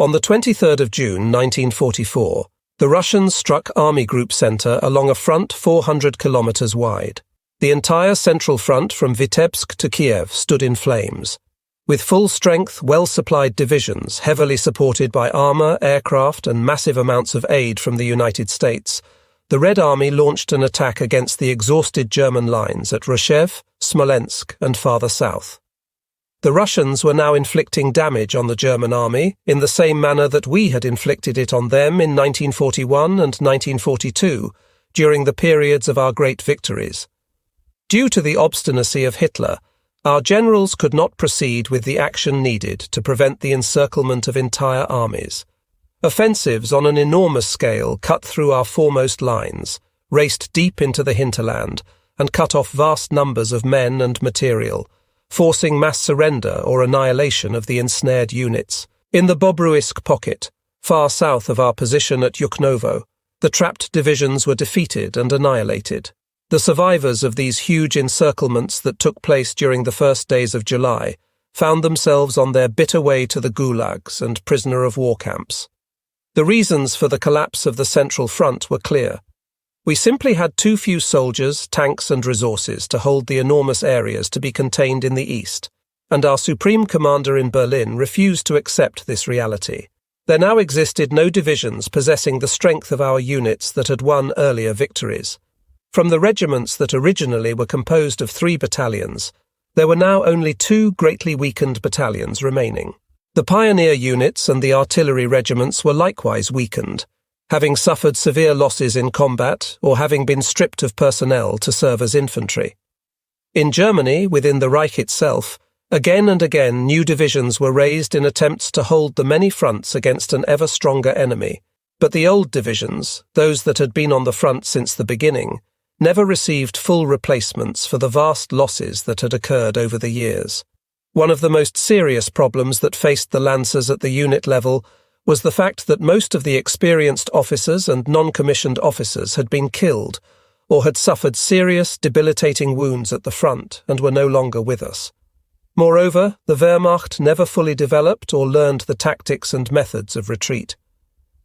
On the 23rd of June 1944, the Russians struck Army Group Center along a front 400 kilometers wide. The entire central front from Vitebsk to Kiev stood in flames. With full-strength, well-supplied divisions heavily supported by armor, aircraft, and massive amounts of aid from the United States, the Red Army launched an attack against the exhausted German lines at Rzhev, Smolensk, and farther south. The Russians were now inflicting damage on the German army in the same manner that we had inflicted it on them in 1941 and 1942, during the periods of our great victories. Due to the obstinacy of Hitler, our generals could not proceed with the action needed to prevent the encirclement of entire armies. Offensives on an enormous scale cut through our foremost lines, raced deep into the hinterland, and cut off vast numbers of men and material, forcing mass surrender or annihilation of the ensnared units. In the Bobruisk pocket, far south of our position at Yuknovo, the trapped divisions were defeated and annihilated. The survivors of these huge encirclements that took place during the first days of July found themselves on their bitter way to the gulags and prisoner of war camps. The reasons for the collapse of the Central Front were clear. We simply had too few soldiers, tanks, and resources to hold the enormous areas to be contained in the east, and our Supreme Commander in Berlin refused to accept this reality. There now existed no divisions possessing the strength of our units that had won earlier victories. From the regiments that originally were composed of 3 battalions, there were now only 2 greatly weakened battalions remaining. The pioneer units and the artillery regiments were likewise weakened, having suffered severe losses in combat or having been stripped of personnel to serve as infantry. In Germany, within the Reich itself, again and again new divisions were raised in attempts to hold the many fronts against an ever stronger enemy, but the old divisions, those that had been on the front since the beginning, never received full replacements for the vast losses that had occurred over the years. One of the most serious problems that faced the Lancers at the unit level was the fact that most of the experienced officers and non-commissioned officers had been killed or had suffered serious, debilitating wounds at the front and were no longer with us. Moreover, the Wehrmacht never fully developed or learned the tactics and methods of retreat.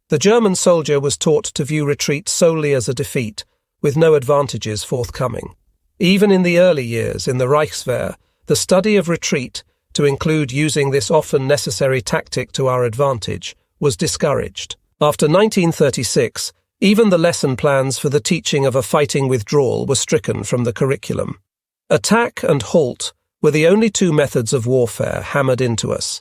The German soldier was taught to view retreat solely as a defeat, with no advantages forthcoming. Even in the early years in the Reichswehr, the study of retreat, to include using this often necessary tactic to our advantage, was discouraged. After 1936, even the lesson plans for the teaching of a fighting withdrawal were stricken from the curriculum. Attack and halt were the only 2 methods of warfare hammered into us.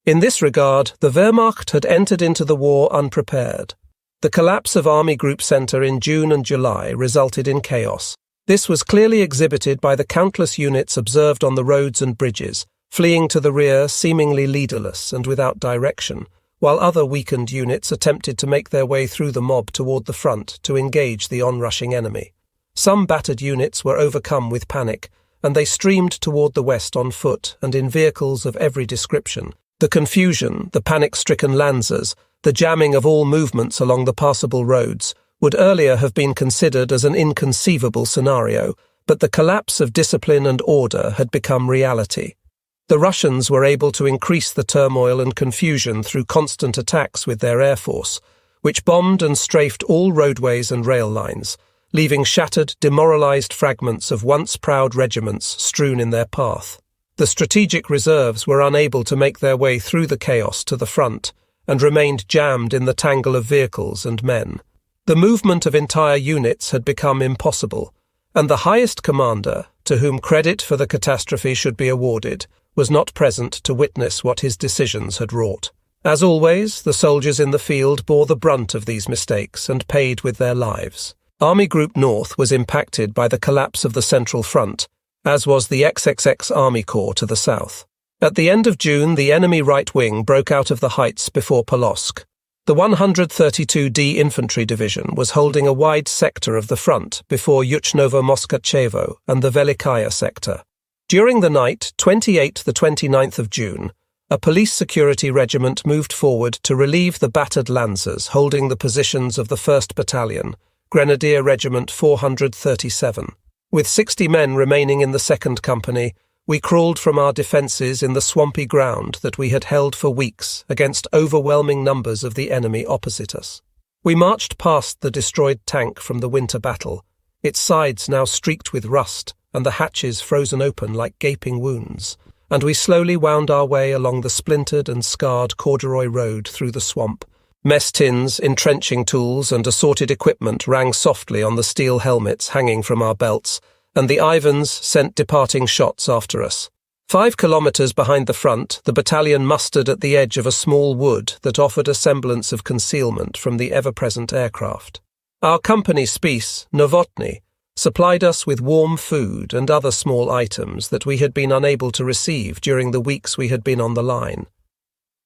In this regard, the Wehrmacht had entered into the war unprepared. The collapse of Army Group Center in June and July resulted in chaos. This was clearly exhibited by the countless units observed on the roads and bridges, fleeing to the rear seemingly leaderless and without direction, while other weakened units attempted to make their way through the mob toward the front to engage the onrushing enemy. Some battered units were overcome with panic, and they streamed toward the west on foot and in vehicles of every description. The confusion, the panic-stricken Lancers, the jamming of all movements along the passable roads, would earlier have been considered as an inconceivable scenario, but the collapse of discipline and order had become reality. The Russians were able to increase the turmoil and confusion through constant attacks with their air force, which bombed and strafed all roadways and rail lines, leaving shattered, demoralized fragments of once proud regiments strewn in their path. The strategic reserves were unable to make their way through the chaos to the front and remained jammed in the tangle of vehicles and men. The movement of entire units had become impossible, and the highest commander, to whom credit for the catastrophe should be awarded, was not present to witness what his decisions had wrought. As always, the soldiers in the field bore the brunt of these mistakes and paid with their lives. Army Group North was impacted by the collapse of the Central Front, as was the XXX Army Corps to the south. At the end of June, the enemy right wing broke out of the heights before Polotsk. The 132d Infantry Division was holding a wide sector of the front before Yuchnovo-Moskachevo and the Velikaya sector. During the night, 28–29 of June, a police security regiment moved forward to relieve the battered Lancers holding the positions of the 1st Battalion, Grenadier Regiment 437. With 60 men remaining in the 2nd Company, We crawled from our defences in the swampy ground that we had held for weeks against overwhelming numbers of the enemy opposite us. We marched past the destroyed tank from the winter battle, its sides now streaked with rust and the hatches frozen open like gaping wounds, and we slowly wound our way along the splintered and scarred corduroy road through the swamp. Mess tins, entrenching tools, and assorted equipment rang softly on the steel helmets hanging from our belts, and the Ivans sent departing shots after us. 5 kilometres behind the front, the battalion mustered at the edge of a small wood that offered a semblance of concealment from the ever-present aircraft. Our company spis, Novotny, supplied us with warm food and other small items that we had been unable to receive during the weeks we had been on the line.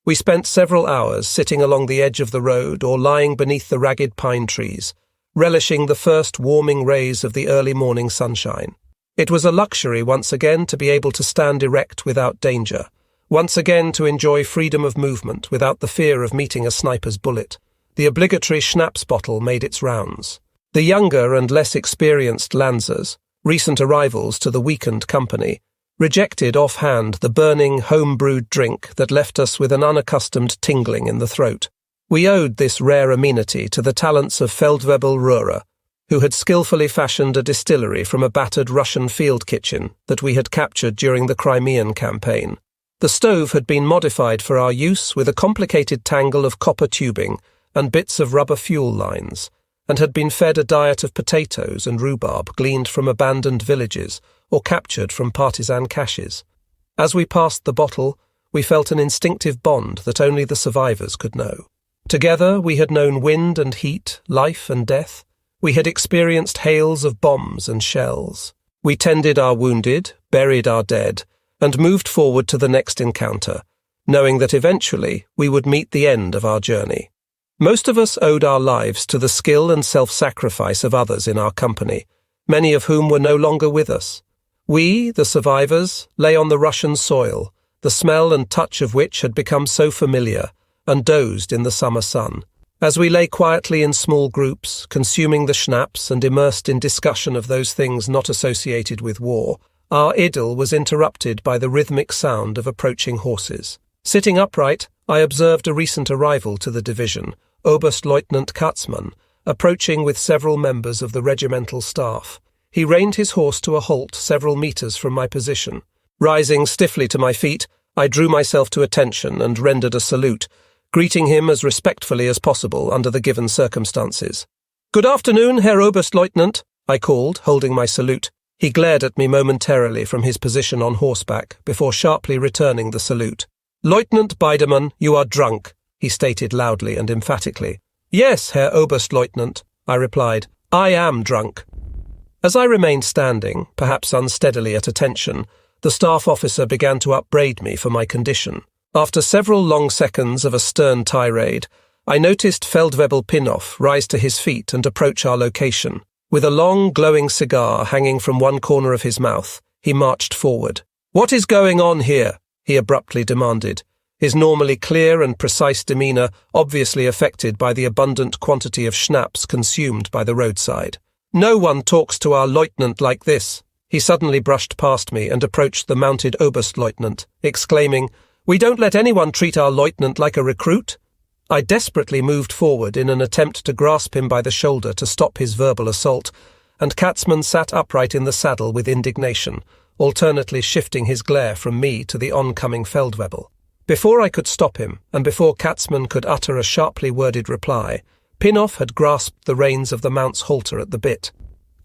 We spent several hours sitting along the edge of the road or lying beneath the ragged pine trees, relishing the first warming rays of the early morning sunshine. It was a luxury once again to be able to stand erect without danger, once again to enjoy freedom of movement without the fear of meeting a sniper's bullet. The obligatory schnapps bottle made its rounds. The younger and less experienced Lancers, recent arrivals to the weakened company, rejected offhand the burning, home-brewed drink that left us with an unaccustomed tingling in the throat. We owed this rare amenity to the talents of Feldwebel Röhrer, who had skillfully fashioned a distillery from a battered Russian field kitchen that we had captured during the Crimean campaign. The stove had been modified for our use with a complicated tangle of copper tubing and bits of rubber fuel lines, and had been fed a diet of potatoes and rhubarb gleaned from abandoned villages or captured from partisan caches. As we passed the bottle, we felt an instinctive bond that only the survivors could know. Together we had known wind and heat, life and death. We had experienced hails of bombs and shells. We tended our wounded, buried our dead, and moved forward to the next encounter, knowing that eventually we would meet the end of our journey. Most of us owed our lives to the skill and self-sacrifice of others in our company, many of whom were no longer with us. We, the survivors, lay on the Russian soil, the smell and touch of which had become so familiar, and dozed in the summer sun. As we lay quietly in small groups, consuming the schnapps and immersed in discussion of those things not associated with war, our idyll was interrupted by the rhythmic sound of approaching horses. Sitting upright, I observed a recent arrival to the division, Oberstleutnant Katzmann, approaching with several members of the regimental staff. He reined his horse to a halt several meters from my position. Rising stiffly to my feet, I drew myself to attention and rendered a salute, greeting him as respectfully as possible under the given circumstances. "Good afternoon, Herr Oberstleutnant," I called, holding my salute. He glared at me momentarily from his position on horseback before sharply returning the salute. "Lieutenant Biedermann, you are drunk," he stated loudly and emphatically. "Yes, Herr Oberstleutnant," I replied. "I am drunk." As I remained standing, perhaps unsteadily at attention, the staff officer began to upbraid me for my condition. After several long seconds of a stern tirade, I noticed Feldwebel Pinnow rise to his feet and approach our location. With a long, glowing cigar hanging from one corner of his mouth, he marched forward. "What is going on here?" he abruptly demanded, his normally clear and precise demeanour obviously affected by the abundant quantity of schnapps consumed by the roadside. "No one talks to our lieutenant like this." He suddenly brushed past me and approached the mounted Oberstleutnant, exclaiming, "We don't let anyone treat our lieutenant like a recruit." I desperately moved forward in an attempt to grasp him by the shoulder to stop his verbal assault, and Katzmann sat upright in the saddle with indignation, alternately shifting his glare from me to the oncoming Feldwebel. Before I could stop him, and before Katzmann could utter a sharply worded reply, Pinnow had grasped the reins of the mount's halter at the bit.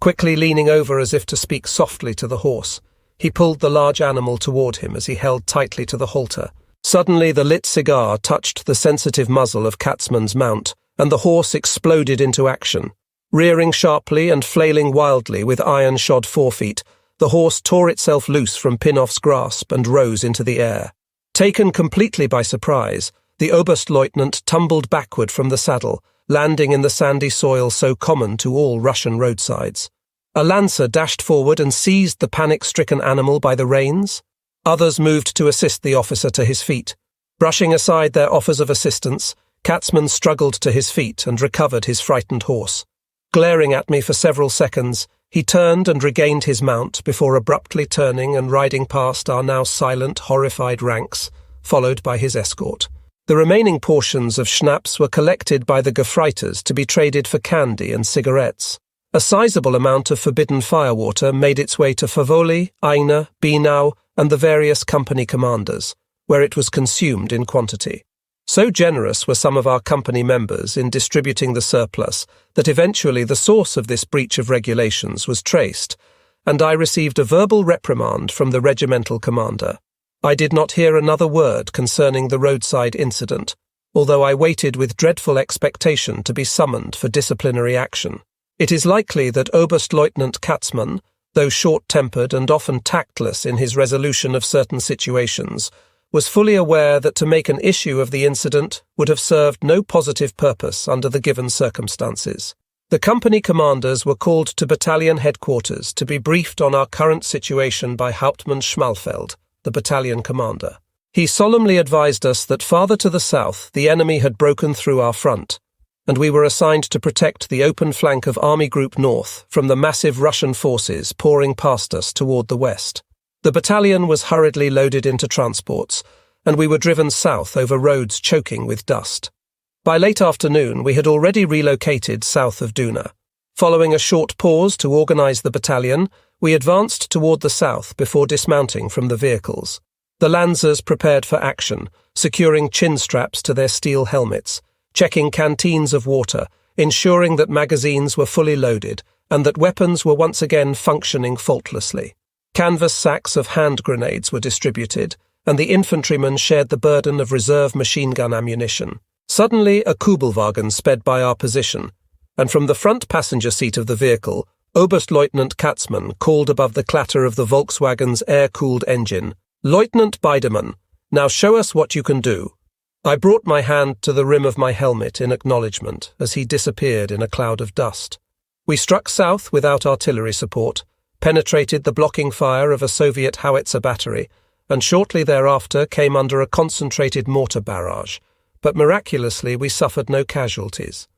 Quickly leaning over as if to speak softly to the horse, he pulled the large animal toward him as he held tightly to the halter. Suddenly the lit cigar touched the sensitive muzzle of Katzmann's mount, and the horse exploded into action. Rearing sharply and flailing wildly with iron-shod forefeet, the horse tore itself loose from Pinnow's grasp and rose into the air. Taken completely by surprise, the Oberstleutnant tumbled backward from the saddle, landing in the sandy soil so common to all Russian roadsides. A lancer dashed forward and seized the panic-stricken animal by the reins. Others moved to assist the officer to his feet. Brushing aside their offers of assistance, Katzmann struggled to his feet and recovered his frightened horse. Glaring at me for several seconds, He turned and regained his mount before abruptly turning and riding past our now silent, horrified ranks, followed by his escort. The remaining portions of schnapps were collected by the Gefreiters to be traded for candy and cigarettes. A sizable amount of forbidden firewater made its way to Favoli, Aina, Binau, and the various company commanders, where it was consumed in quantity. So generous were some of our company members in distributing the surplus that eventually the source of this breach of regulations was traced, and I received a verbal reprimand from the regimental commander. I did not hear another word concerning the roadside incident, although I waited with dreadful expectation to be summoned for disciplinary action. It is likely that Oberstleutnant Katzmann, though short-tempered and often tactless in his resolution of certain situations, was fully aware that to make an issue of the incident would have served no positive purpose under the given circumstances. The company commanders were called to battalion headquarters to be briefed on our current situation by Hauptmann Schmalfeld, the battalion commander. He solemnly advised us that farther to the south the enemy had broken through our front, and we were assigned to protect the open flank of Army Group North from the massive Russian forces pouring past us toward the west. The battalion was hurriedly loaded into transports, and we were driven south over roads choking with dust. By late afternoon we had already relocated south of Duna. Following a short pause to organize the battalion, we advanced toward the south before dismounting from the vehicles. The Lancers prepared for action, securing chin straps to their steel helmets, checking canteens of water, ensuring that magazines were fully loaded and that weapons were once again functioning faultlessly. Canvas sacks of hand grenades were distributed, and the infantrymen shared the burden of reserve machine gun ammunition. Suddenly, a Kubelwagen sped by our position, and from the front passenger seat of the vehicle, Oberstleutnant Katzmann called above the clatter of the Volkswagen's air-cooled engine, "Lieutenant Biedermann, now show us what you can do." I brought my hand to the rim of my helmet in acknowledgement as he disappeared in a cloud of dust. We struck south without artillery support, penetrated the blocking fire of a Soviet howitzer battery, and shortly thereafter came under a concentrated mortar barrage, but miraculously we suffered no casualties.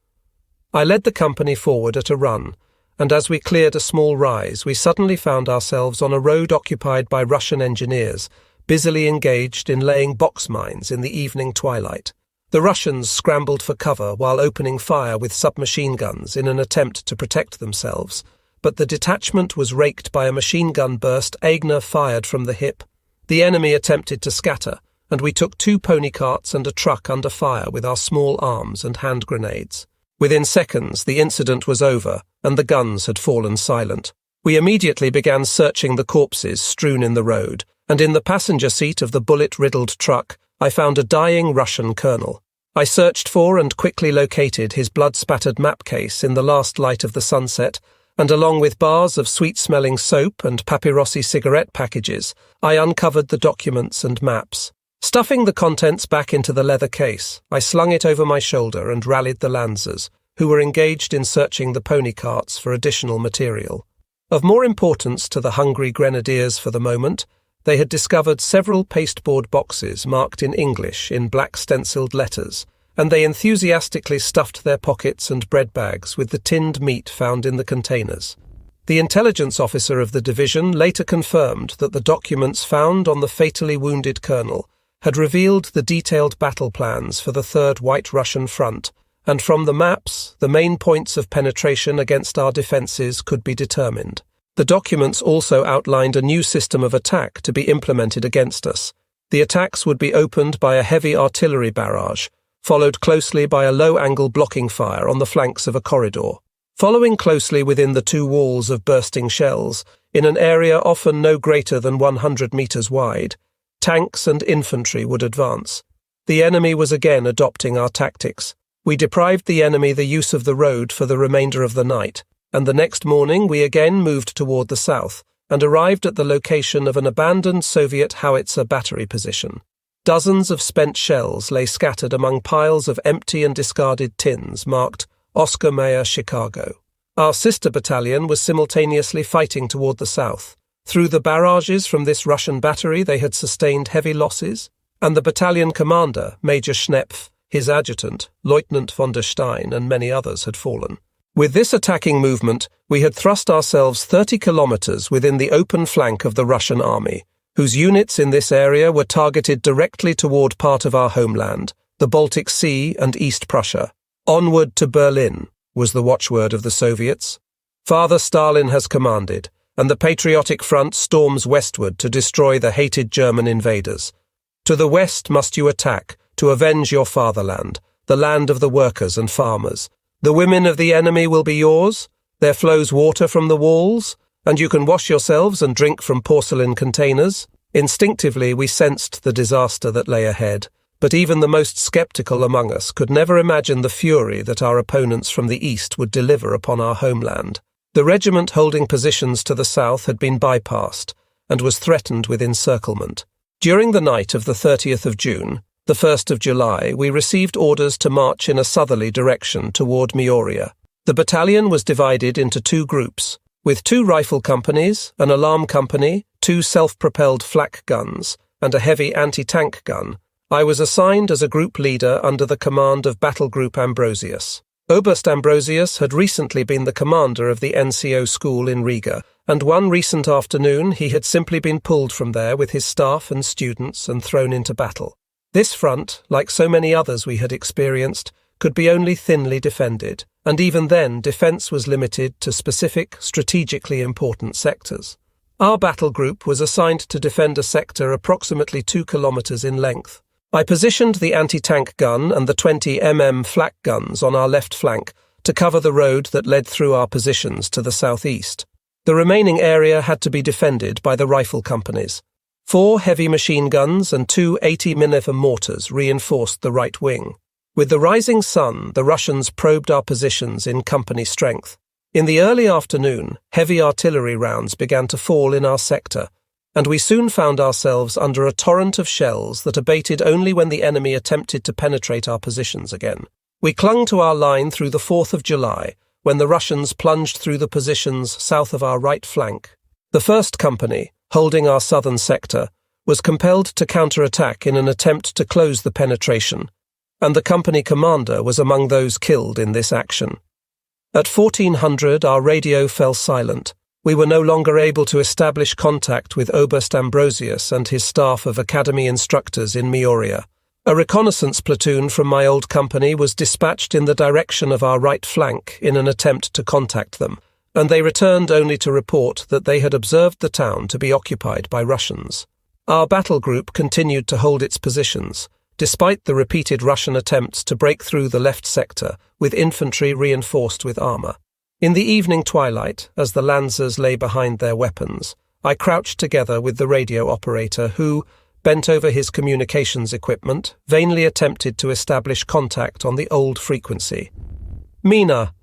I led the company forward at a run, and as we cleared a small rise, we suddenly found ourselves on a road occupied by Russian engineers, busily engaged in laying box mines in the evening twilight. The Russians scrambled for cover while opening fire with submachine guns in an attempt to protect themselves, but the detachment was raked by a machine gun burst Aigner fired from the hip. The enemy attempted to scatter, and we took 2 pony carts and a truck under fire with our small arms and hand grenades. Within seconds, the incident was over, and the guns had fallen silent. We immediately began searching the corpses strewn in the road, and in the passenger seat of the bullet-riddled truck, I found a dying Russian colonel. I searched for and quickly located his blood-spattered map case in the last light of the sunset, and along with bars of sweet-smelling soap and papyrossi cigarette packages, I uncovered the documents and maps. Stuffing the contents back into the leather case, I slung it over my shoulder and rallied the Lancers, who were engaged in searching the pony carts for additional material. Of more importance to the hungry grenadiers for the moment, they had discovered several pasteboard boxes marked in English in black stenciled letters, and they enthusiastically stuffed their pockets and bread bags with the tinned meat found in the containers. The intelligence officer of the division later confirmed that the documents found on the fatally wounded colonel had revealed the detailed battle plans for the Third White Russian Front, and from the maps, the main points of penetration against our defences could be determined. The documents also outlined a new system of attack to be implemented against us. The attacks would be opened by a heavy artillery barrage, followed closely by a low-angle blocking fire on the flanks of a corridor. Following closely within the 2 walls of bursting shells, in an area often no greater than 100 metres wide, tanks and infantry would advance. The enemy was again adopting our tactics. We deprived the enemy the use of the road for the remainder of the night, and the next morning we again moved toward the south and arrived at the location of an abandoned Soviet howitzer battery position. Dozens of spent shells lay scattered among piles of empty and discarded tins marked Oscar Mayer, Chicago. Our sister battalion was simultaneously fighting toward the south. Through the barrages from this Russian battery they had sustained heavy losses, and the battalion commander, Major Schnepf, his adjutant, Lieutenant von der Stein, and many others had fallen. With this attacking movement, we had thrust ourselves 30 kilometers within the open flank of the Russian army, whose units in this area were targeted directly toward part of our homeland, the Baltic Sea and East Prussia. "Onward to Berlin," was the watchword of the Soviets. Father Stalin has commanded, and the Patriotic Front storms westward to destroy the hated German invaders. To the west must you attack, to avenge your fatherland, the land of the workers and farmers. The women of the enemy will be yours, there flows water from the walls, and you can wash yourselves and drink from porcelain containers. Instinctively we sensed the disaster that lay ahead, but even the most skeptical among us could never imagine the fury that our opponents from the east would deliver upon our homeland. The regiment holding positions to the south had been bypassed, and was threatened with encirclement. During the night of the 30th of June, the 1st of July, we received orders to march in a southerly direction toward Meoria. The battalion was divided into two groups, with 2 rifle companies, an alarm company, 2 self-propelled flak guns, and a heavy anti-tank gun. I was assigned as a group leader under the command of Battle Group Ambrosius. Oberst Ambrosius had recently been the commander of the NCO school in Riga, and one recent afternoon he had simply been pulled from there with his staff and students and thrown into battle. This front, like so many others we had experienced, could be only thinly defended, and even then defence was limited to specific, strategically important sectors. Our battle group was assigned to defend a sector approximately 2 kilometres in length. I positioned the anti-tank gun and the 20 mm flak guns on our left flank to cover the road that led through our positions to the southeast. The remaining area had to be defended by the rifle companies. 4 heavy machine guns and 2 80mm mortars reinforced the right wing. With the rising sun, the Russians probed our positions in company strength. In the early afternoon, heavy artillery rounds began to fall in our sector, and we soon found ourselves under a torrent of shells that abated only when the enemy attempted to penetrate our positions again. We clung to our line through the 4th of July, when the Russians plunged through the positions south of our right flank. The 1st Company, holding our southern sector, was compelled to counterattack in an attempt to close the penetration, and the company commander was among those killed in this action. At 1400 our radio fell silent. We were no longer able to establish contact with Oberst Ambrosius and his staff of academy instructors in Meoria. A reconnaissance platoon from my old company was dispatched in the direction of our right flank in an attempt to contact them, and they returned only to report that they had observed the town to be occupied by Russians. Our battle group continued to hold its positions, despite the repeated Russian attempts to break through the left sector with infantry reinforced with armour. In the evening twilight, as the Lancers lay behind their weapons, I crouched together with the radio operator who, bent over his communications equipment, vainly attempted to establish contact on the old frequency. "Mina,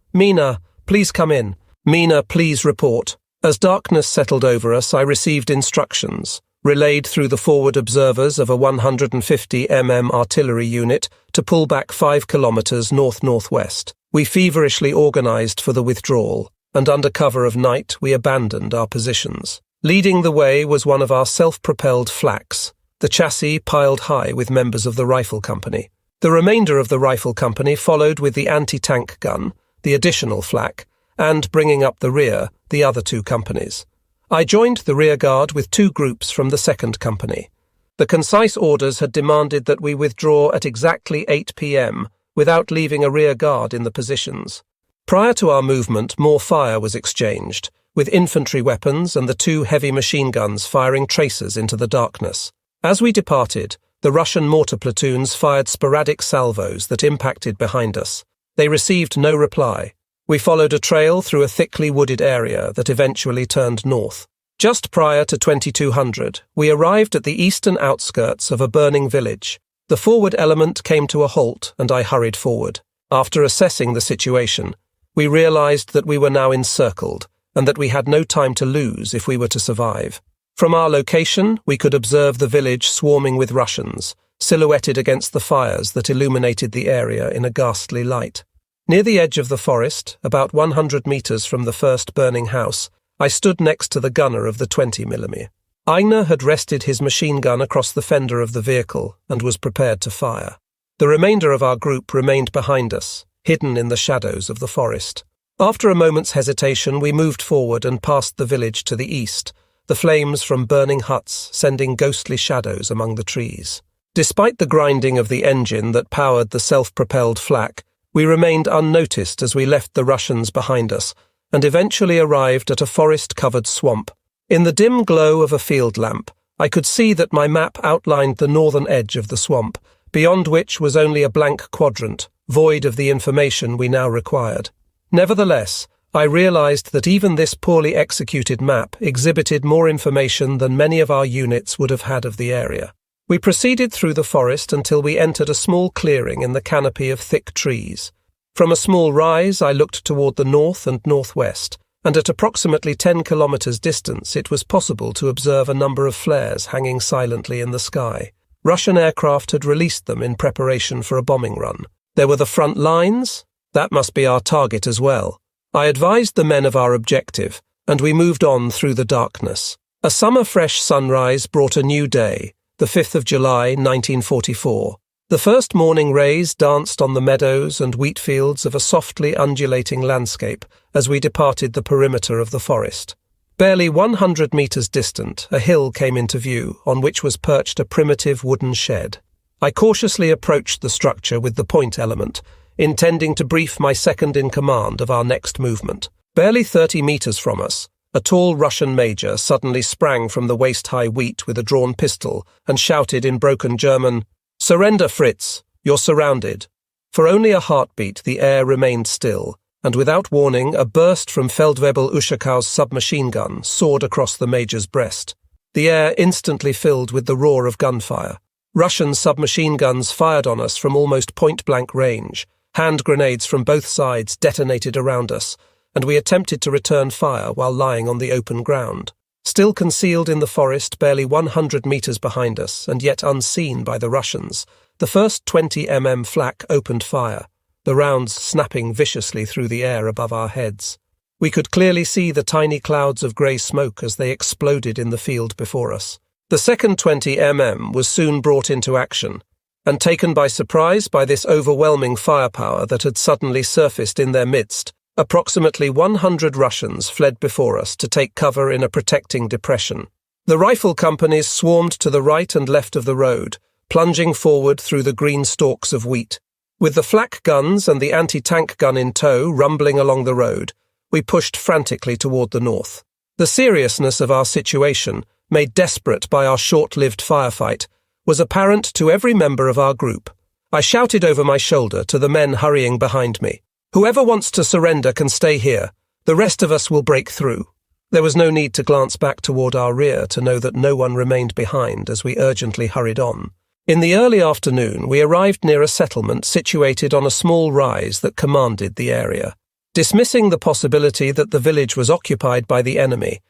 please come in. Mina, please report." As darkness settled over us, I received instructions, relayed through the forward observers of a 150 mm artillery unit, to pull back 5 kilometres north-northwest. We feverishly organised for the withdrawal, and under cover of night we abandoned our positions. Leading the way was one of our self-propelled flaks, the chassis piled high with members of the rifle company. The remainder of the rifle company followed with the anti-tank gun, the additional flak, and, bringing up the rear, the other 2 companies. I joined the rear guard with 2 groups from the 2nd Company. The concise orders had demanded that we withdraw at exactly 8 p.m., without leaving a rear guard in the positions. Prior to our movement, more fire was exchanged, with infantry weapons and the 2 heavy machine guns firing tracers into the darkness. As we departed, the Russian mortar platoons fired sporadic salvos that impacted behind us. They received no reply. We followed a trail through a thickly wooded area that eventually turned north. Just prior to 2200, we arrived at the eastern outskirts of a burning village. The forward element came to a halt, and I hurried forward. After assessing the situation, we realized that we were now encircled, and that we had no time to lose if we were to survive. From our location, we could observe the village swarming with Russians, silhouetted against the fires that illuminated the area in a ghastly light. Near the edge of the forest, about 100 metres from the first burning house, I stood next to the gunner of the 20 mm. Eigner had rested his machine gun across the fender of the vehicle and was prepared to fire. The remainder of our group remained behind us, hidden in the shadows of the forest. After a moment's hesitation, we moved forward and passed the village to the east, the flames from burning huts sending ghostly shadows among the trees. Despite the grinding of the engine that powered the self-propelled flak, we remained unnoticed as we left the Russians behind us and eventually arrived at a forest-covered swamp. In the dim glow of a field lamp, I could see that my map outlined the northern edge of the swamp, beyond which was only a blank quadrant, void of the information we now required. Nevertheless, I realized that even this poorly executed map exhibited more information than many of our units would have had of the area. We proceeded through the forest until we entered a small clearing in the canopy of thick trees. From a small rise, I looked toward the north and northwest, and at approximately 10 kilometers distance it was possible to observe a number of flares hanging silently in the sky. Russian aircraft had released them in preparation for a bombing run. There were the front lines. That must be our target as well. I advised the men of our objective, and we moved on through the darkness. A summer-fresh sunrise brought a new day, the 5th of July, 1944. The first morning rays danced on the meadows and wheat fields of a softly undulating landscape as we departed the perimeter of the forest. Barely 100 meters distant, a hill came into view, on which was perched a primitive wooden shed. I cautiously approached the structure with the point element, intending to brief my second-in-command of our next movement. Barely 30 meters from us, a tall Russian major suddenly sprang from the waist-high wheat with a drawn pistol and shouted in broken German, "Surrender, Fritz! You're surrounded." For only a heartbeat the air remained still, and without warning a burst from Feldwebel Uschakow's submachine gun soared across the major's breast. The air instantly filled with the roar of gunfire. Russian submachine guns fired on us from almost point-blank range. Hand grenades from both sides detonated around us, and we attempted to return fire while lying on the open ground. Still concealed in the forest barely 100 meters behind us, and yet unseen by the Russians, the first 20 mm flak opened fire, the rounds snapping viciously through the air above our heads. We could clearly see the tiny clouds of grey smoke as they exploded in the field before us. The second 20 mm was soon brought into action, and taken by surprise by this overwhelming firepower that had suddenly surfaced in their midst, approximately 100 Russians fled before us to take cover in a protecting depression. The rifle companies swarmed to the right and left of the road, plunging forward through the green stalks of wheat. With the flak guns and the anti-tank gun in tow rumbling along the road, we pushed frantically toward the north. The seriousness of our situation, made desperate by our short-lived firefight, was apparent to every member of our group. I shouted over my shoulder to the men hurrying behind me, "Whoever wants to surrender can stay here. The rest of us will break through." There was no need to glance back toward our rear to know that no one remained behind as we urgently hurried on. In the early afternoon, we arrived near a settlement situated on a small rise that commanded the area. Dismissing the possibility that the village was occupied by the enemy,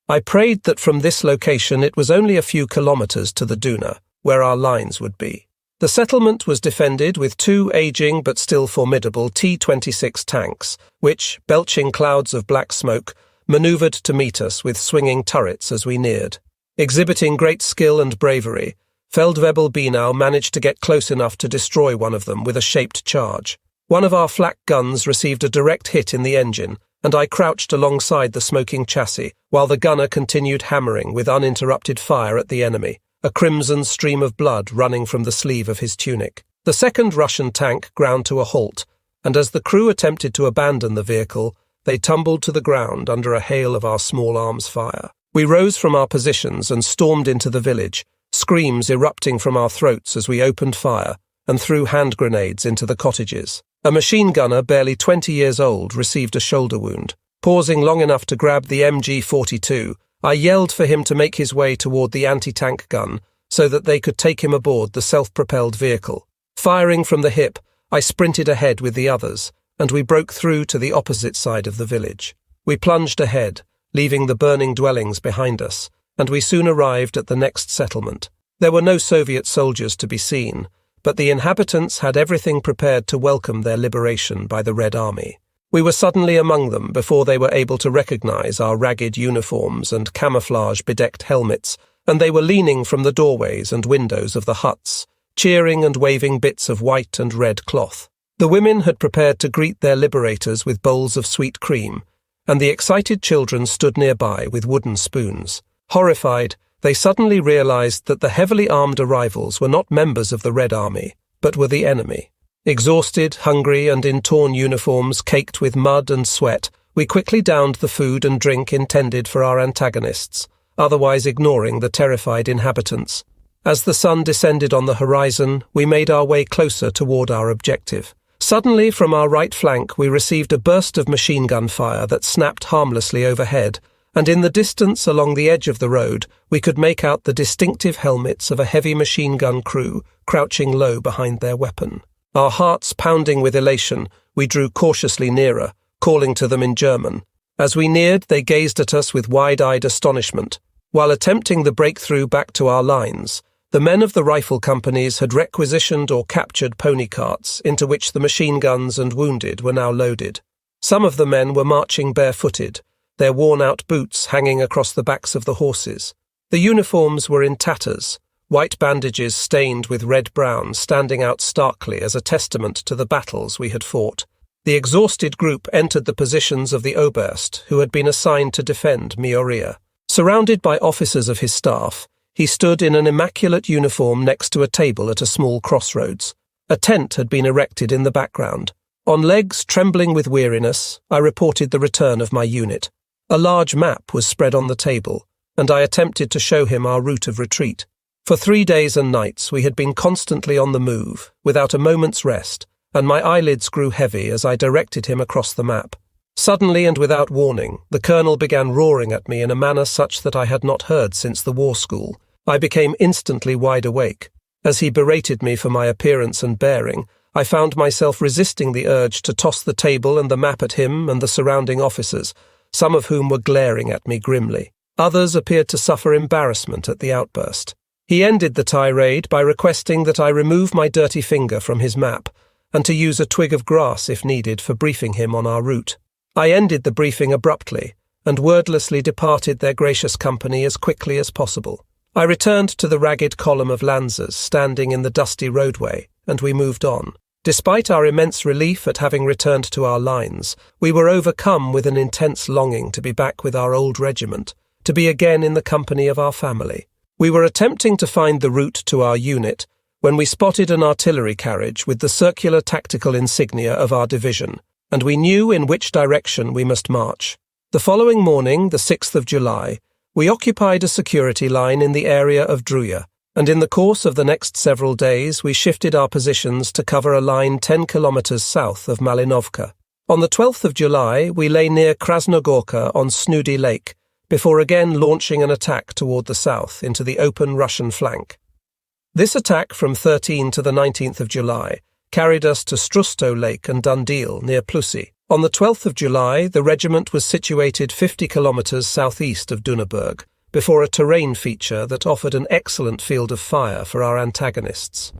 I prayed that from this location it was only a few kilometers to the Duna, where our lines would be. The settlement was defended with 2 aging but still formidable T-26 tanks, which, belching clouds of black smoke, maneuvered to meet us with swinging turrets as we neared. Exhibiting great skill and bravery, Feldwebel Binau managed to get close enough to destroy one of them with a shaped charge. One of our flak guns received a direct hit in the engine, and I crouched alongside the smoking chassis, while the gunner continued hammering with uninterrupted fire at the enemy, a crimson stream of blood running from the sleeve of his tunic. The second Russian tank ground to a halt, and as the crew attempted to abandon the vehicle, they tumbled to the ground under a hail of our small arms fire. We rose from our positions and stormed into the village, screams erupting from our throats as we opened fire and threw hand grenades into the cottages. A machine gunner barely 20 years old received a shoulder wound. Pausing long enough to grab the MG-42, I yelled for him to make his way toward the anti-tank gun so that they could take him aboard the self-propelled vehicle. Firing from the hip, I sprinted ahead with the others, and we broke through to the opposite side of the village. We plunged ahead, leaving the burning dwellings behind us, and we soon arrived at the next settlement. There were no Soviet soldiers to be seen, but the inhabitants had everything prepared to welcome their liberation by the Red Army. We were suddenly among them before they were able to recognize our ragged uniforms and camouflage-bedecked helmets, and they were leaning from the doorways and windows of the huts, cheering and waving bits of white and red cloth. The women had prepared to greet their liberators with bowls of sweet cream, and the excited children stood nearby with wooden spoons. Horrified, they suddenly realized that the heavily armed arrivals were not members of the Red Army, but were the enemy. Exhausted, hungry, and in torn uniforms caked with mud and sweat, we quickly downed the food and drink intended for our antagonists, otherwise ignoring the terrified inhabitants. As the sun descended on the horizon, we made our way closer toward our objective. Suddenly, from our right flank, we received a burst of machine gun fire that snapped harmlessly overhead, and in the distance along the edge of the road, we could make out the distinctive helmets of a heavy machine gun crew crouching low behind their weapon. Our hearts pounding with elation, we drew cautiously nearer, calling to them in German. As we neared, they gazed at us with wide-eyed astonishment. While attempting the breakthrough back to our lines, the men of the rifle companies had requisitioned or captured pony carts into which the machine guns and wounded were now loaded. Some of the men were marching barefooted, their worn-out boots hanging across the backs of the horses. The uniforms were in tatters, white bandages stained with red-brown standing out starkly as a testament to the battles we had fought. The exhausted group entered the positions of the Oberst, who had been assigned to defend Mioria. Surrounded by officers of his staff, he stood in an immaculate uniform next to a table at a small crossroads. A tent had been erected in the background. On legs trembling with weariness, I reported the return of my unit. A large map was spread on the table, and I attempted to show him our route of retreat. For 3 days and nights we had been constantly on the move, without a moment's rest, and my eyelids grew heavy as I directed him across the map. Suddenly and without warning, the colonel began roaring at me in a manner such that I had not heard since the war school. I became instantly wide awake. As he berated me for my appearance and bearing, I found myself resisting the urge to toss the table and the map at him and the surrounding officers, some of whom were glaring at me grimly. Others appeared to suffer embarrassment at the outburst. He ended the tirade by requesting that I remove my dirty finger from his map, and to use a twig of grass if needed for briefing him on our route. I ended the briefing abruptly, and wordlessly departed their gracious company as quickly as possible. I returned to the ragged column of Lancers standing in the dusty roadway, and we moved on. Despite our immense relief at having returned to our lines, we were overcome with an intense longing to be back with our old regiment, to be again in the company of our family. We were attempting to find the route to our unit when we spotted an artillery carriage with the circular tactical insignia of our division, and we knew in which direction we must march. The following morning, the 6th of July, we occupied a security line in the area of Druya, and in the course of the next several days we shifted our positions to cover a line 10 kilometers south of Malinovka. On the 12th of July, we lay near Krasnogorka on Snudy Lake, before again launching an attack toward the south into the open Russian flank. This attack from 13 to the 19th of July carried us to Strusto Lake and Dundeel near Plusy. On the 12th of July, the regiment was situated 50 kilometers southeast of Dunaburg, before a terrain feature that offered an excellent field of fire for our antagonists.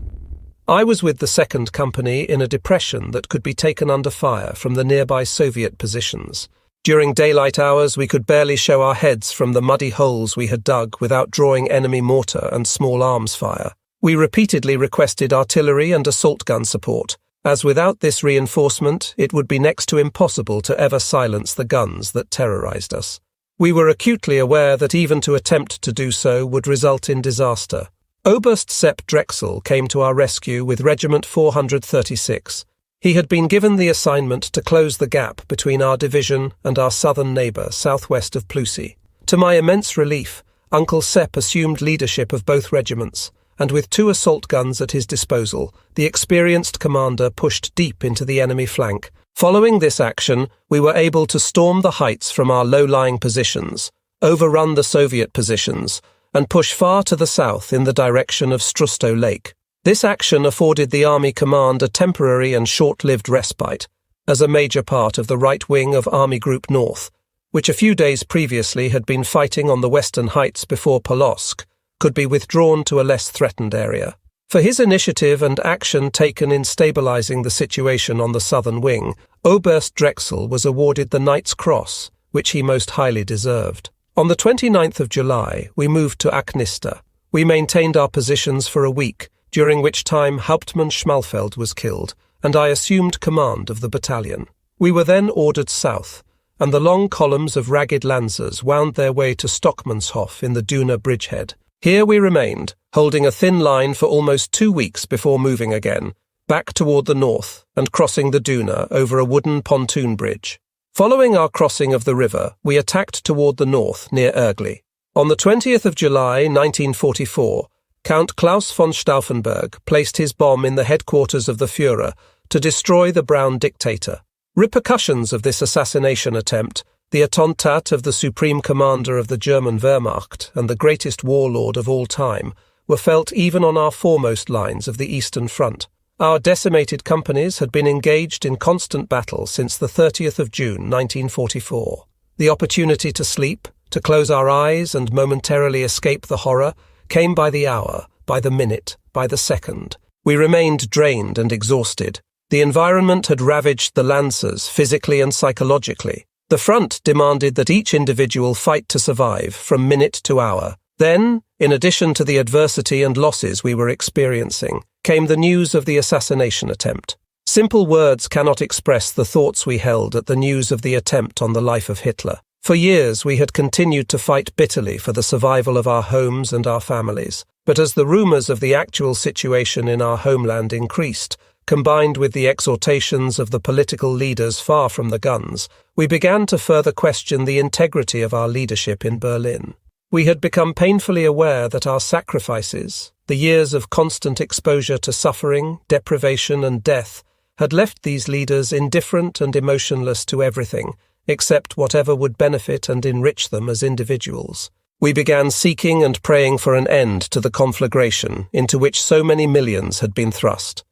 I was with the 2nd Company in a depression that could be taken under fire from the nearby Soviet positions. During daylight hours, we could barely show our heads from the muddy holes we had dug without drawing enemy mortar and small arms fire. We repeatedly requested artillery and assault gun support, as without this reinforcement it would be next to impossible to ever silence the guns that terrorized us. We were acutely aware that even to attempt to do so would result in disaster. Oberst Sepp Drexel came to our rescue with Regiment 436. He had been given the assignment to close the gap between our division and our southern neighbour southwest of Plusy. To my immense relief, Uncle Sepp assumed leadership of both regiments, and with 2 assault guns at his disposal, the experienced commander pushed deep into the enemy flank. Following this action, we were able to storm the heights from our low-lying positions, overrun the Soviet positions, and push far to the south in the direction of Strusto Lake. This action afforded the Army Command a temporary and short-lived respite, as a major part of the right wing of Army Group North, which a few days previously had been fighting on the western heights before Polotsk, could be withdrawn to a less threatened area. For his initiative and action taken in stabilizing the situation on the southern wing, Oberst Drexel was awarded the Knight's Cross, which he most highly deserved. On the 29th of July, we moved to Aknista. We maintained our positions for a week, during which time Hauptmann Schmalfeld was killed, and I assumed command of the battalion. We were then ordered south, and the long columns of ragged lancers wound their way to Stockmanshof in the Duna bridgehead. Here we remained, holding a thin line for almost 2 weeks before moving again, back toward the north and crossing the Duna over a wooden pontoon bridge. Following our crossing of the river, we attacked toward the north near Ergli. On the 20th of July 1944, Count Klaus von Stauffenberg placed his bomb in the headquarters of the Führer to destroy the Brown dictator. Repercussions of this assassination attempt, the attentat of the supreme commander of the German Wehrmacht and the greatest warlord of all time, were felt even on our foremost lines of the Eastern Front. Our decimated companies had been engaged in constant battle since the 30th of June 1944. The opportunity to sleep, to close our eyes and momentarily escape the horror, came by the hour, by the minute, by the second. We remained drained and exhausted. The environment had ravaged the Lancers physically and psychologically. The front demanded that each individual fight to survive from minute to hour. Then, in addition to the adversity and losses we were experiencing, came the news of the assassination attempt. Simple words cannot express the thoughts we held at the news of the attempt on the life of Hitler. For years we had continued to fight bitterly for the survival of our homes and our families. But as the rumors of the actual situation in our homeland increased, combined with the exhortations of the political leaders far from the guns, we began to further question the integrity of our leadership in Berlin. We had become painfully aware that our sacrifices, the years of constant exposure to suffering, deprivation, and death, had left these leaders indifferent and emotionless to everything, except whatever would benefit and enrich them as individuals. We began seeking and praying for an end to the conflagration into which so many millions had been thrust.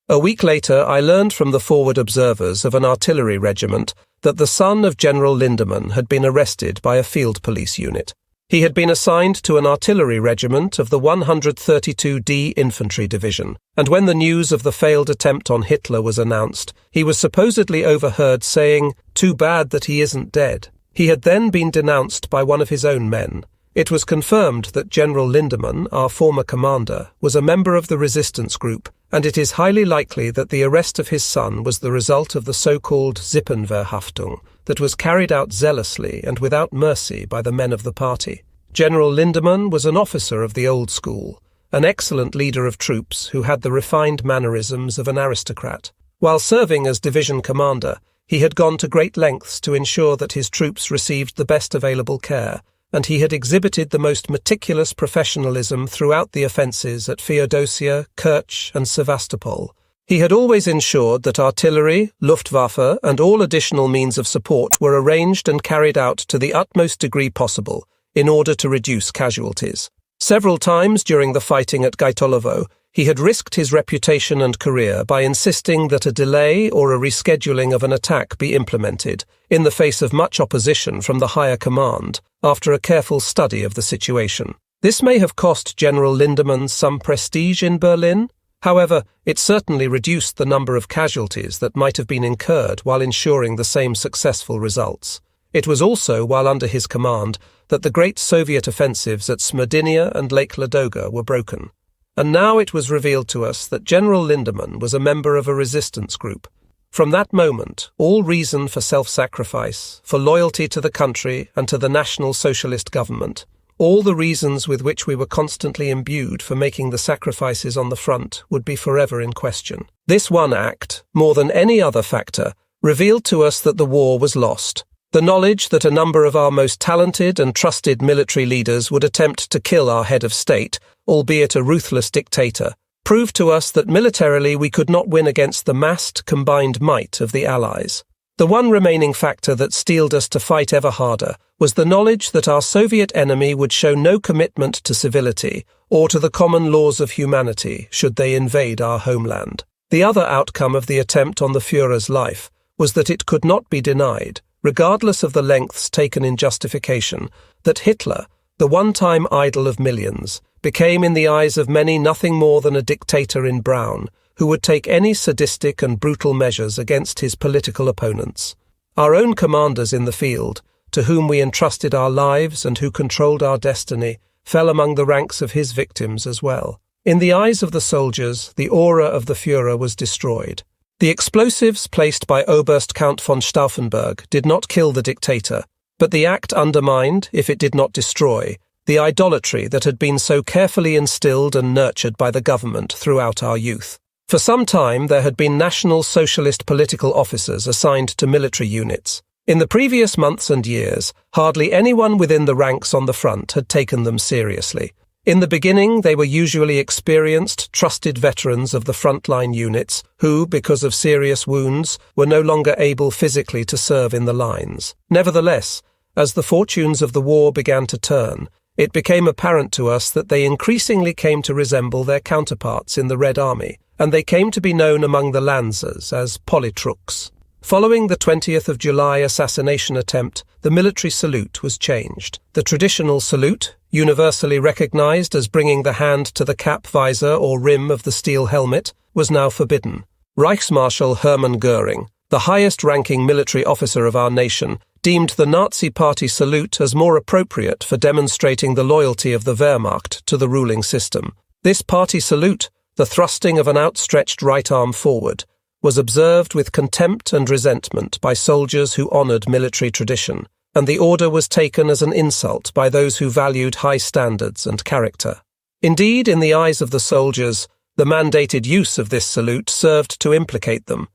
A week later, I learned from the forward observers of an artillery regiment that the son of General Lindemann had been arrested by a field police unit. He had been assigned to an artillery regiment of the 132d Infantry Division, and when the news of the failed attempt on Hitler was announced, he was supposedly overheard saying, "Too bad that he isn't dead." He had then been denounced by one of his own men. It was confirmed that General Lindemann, our former commander, was a member of the resistance group, and it is highly likely that the arrest of his son was the result of the so-called Sippenverhaftung that was carried out zealously and without mercy by the men of the party. General Lindemann was an officer of the old school, an excellent leader of troops who had the refined mannerisms of an aristocrat. While serving as division commander, he had gone to great lengths to ensure that his troops received the best available care, and he had exhibited the most meticulous professionalism throughout the offences at Feodosia, Kerch, and Sevastopol. He had always ensured that artillery, Luftwaffe, and all additional means of support were arranged and carried out to the utmost degree possible in order to reduce casualties. Several times during the fighting at Gaitolovo, he had risked his reputation and career by insisting that a delay or a rescheduling of an attack be implemented, in the face of much opposition from the higher command, after a careful study of the situation. This may have cost General Lindemann some prestige in Berlin. However, it certainly reduced the number of casualties that might have been incurred while ensuring the same successful results. It was also while under his command that the great Soviet offensives at Smyrdinia and Lake Ladoga were broken. And now it was revealed to us that General Lindemann was a member of a resistance group. From that moment, all reason for self-sacrifice, for loyalty to the country and to the National Socialist government, all the reasons with which we were constantly imbued for making the sacrifices on the front would be forever in question. This one act, more than any other factor, revealed to us that the war was lost. The knowledge that a number of our most talented and trusted military leaders would attempt to kill our head of state, albeit a ruthless dictator, proved to us that militarily we could not win against the massed, combined might of the Allies. The one remaining factor that steeled us to fight ever harder was the knowledge that our Soviet enemy would show no commitment to civility or to the common laws of humanity should they invade our homeland. The other outcome of the attempt on the Führer's life was that it could not be denied, regardless of the lengths taken in justification, that Hitler, the one-time idol of millions, became in the eyes of many nothing more than a dictator in brown, who would take any sadistic and brutal measures against his political opponents. Our own commanders in the field, to whom we entrusted our lives and who controlled our destiny, fell among the ranks of his victims as well. In the eyes of the soldiers, the aura of the Führer was destroyed. The explosives placed by Oberst Count von Stauffenberg did not kill the dictator, but the act undermined, if it did not destroy, the idolatry that had been so carefully instilled and nurtured by the government throughout our youth. For some time there had been National Socialist political officers assigned to military units. In the previous months and years, hardly anyone within the ranks on the front had taken them seriously. In the beginning, they were usually experienced, trusted veterans of the frontline units who, because of serious wounds, were no longer able physically to serve in the lines. Nevertheless, as the fortunes of the war began to turn, it became apparent to us that they increasingly came to resemble their counterparts in the Red Army, and they came to be known among the Lancers as Politruks. Following the 20th of July assassination attempt, the military salute was changed. The traditional salute, universally recognized as bringing the hand to the cap visor or rim of the steel helmet, was now forbidden. Reichsmarschall Hermann Göring, the highest-ranking military officer of our nation, deemed the Nazi Party salute as more appropriate for demonstrating the loyalty of the Wehrmacht to the ruling system. This party salute, the thrusting of an outstretched right arm forward, was observed with contempt and resentment by soldiers who honoured military tradition, and the order was taken as an insult by those who valued high standards and character. Indeed, in the eyes of the soldiers, the mandated use of this salute served to implicate them,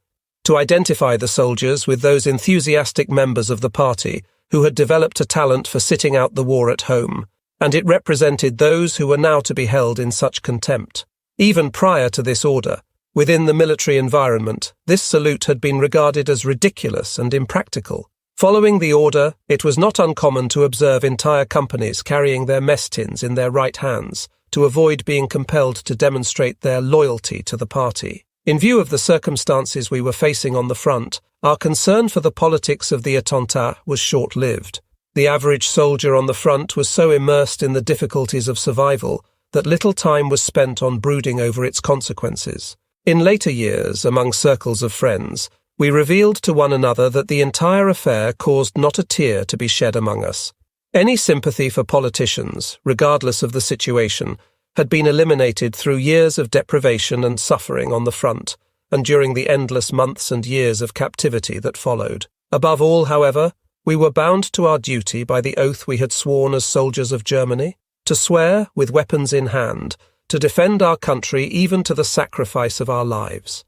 to identify the soldiers with those enthusiastic members of the party who had developed a talent for sitting out the war at home, and it represented those who were now to be held in such contempt. Even prior to this order, within the military environment, this salute had been regarded as ridiculous and impractical. Following the order, it was not uncommon to observe entire companies carrying their mess tins in their right hands to avoid being compelled to demonstrate their loyalty to the party. In view of the circumstances we were facing on the front, our concern for the politics of the attentat was short-lived. The average soldier on the front was so immersed in the difficulties of survival that little time was spent on brooding over its consequences. In later years, among circles of friends, we revealed to one another that the entire affair caused not a tear to be shed among us. Any sympathy for politicians, regardless of the situation, had been eliminated through years of deprivation and suffering on the front, and during the endless months and years of captivity that followed. Above all, however, we were bound to our duty by the oath we had sworn as soldiers of Germany, to swear, with weapons in hand, to defend our country even to the sacrifice of our lives.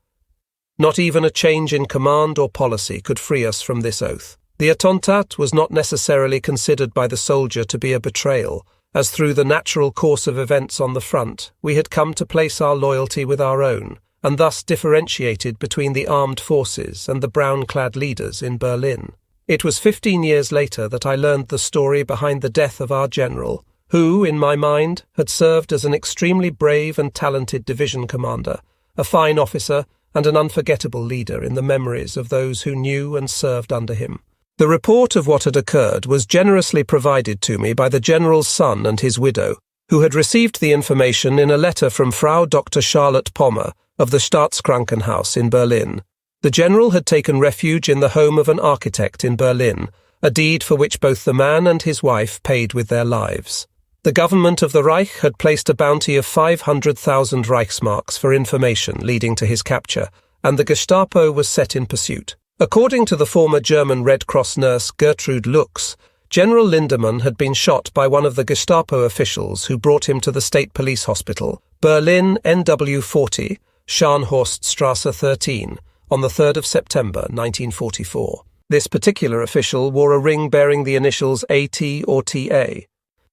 Not even a change in command or policy could free us from this oath. The attentat was not necessarily considered by the soldier to be a betrayal, as through the natural course of events on the front, we had come to place our loyalty with our own, and thus differentiated between the armed forces and the brown-clad leaders in Berlin. It was 15 years later that I learned the story behind the death of our general, who, in my mind, had served as an extremely brave and talented division commander, a fine officer, and an unforgettable leader in the memories of those who knew and served under him. The report of what had occurred was generously provided to me by the general's son and his widow, who had received the information in a letter from Frau Dr. Charlotte Pommer of the Staatskrankenhaus in Berlin. The general had taken refuge in the home of an architect in Berlin, a deed for which both the man and his wife paid with their lives. The government of the Reich had placed a bounty of 500,000 Reichsmarks for information leading to his capture, and the Gestapo was set in pursuit. According to the former German Red Cross nurse Gertrude Lux, General Lindemann had been shot by one of the Gestapo officials who brought him to the State Police Hospital, Berlin NW 40, Scharnhorststrasse 13, on the 3rd of September 1944. This particular official wore a ring bearing the initials AT or TA.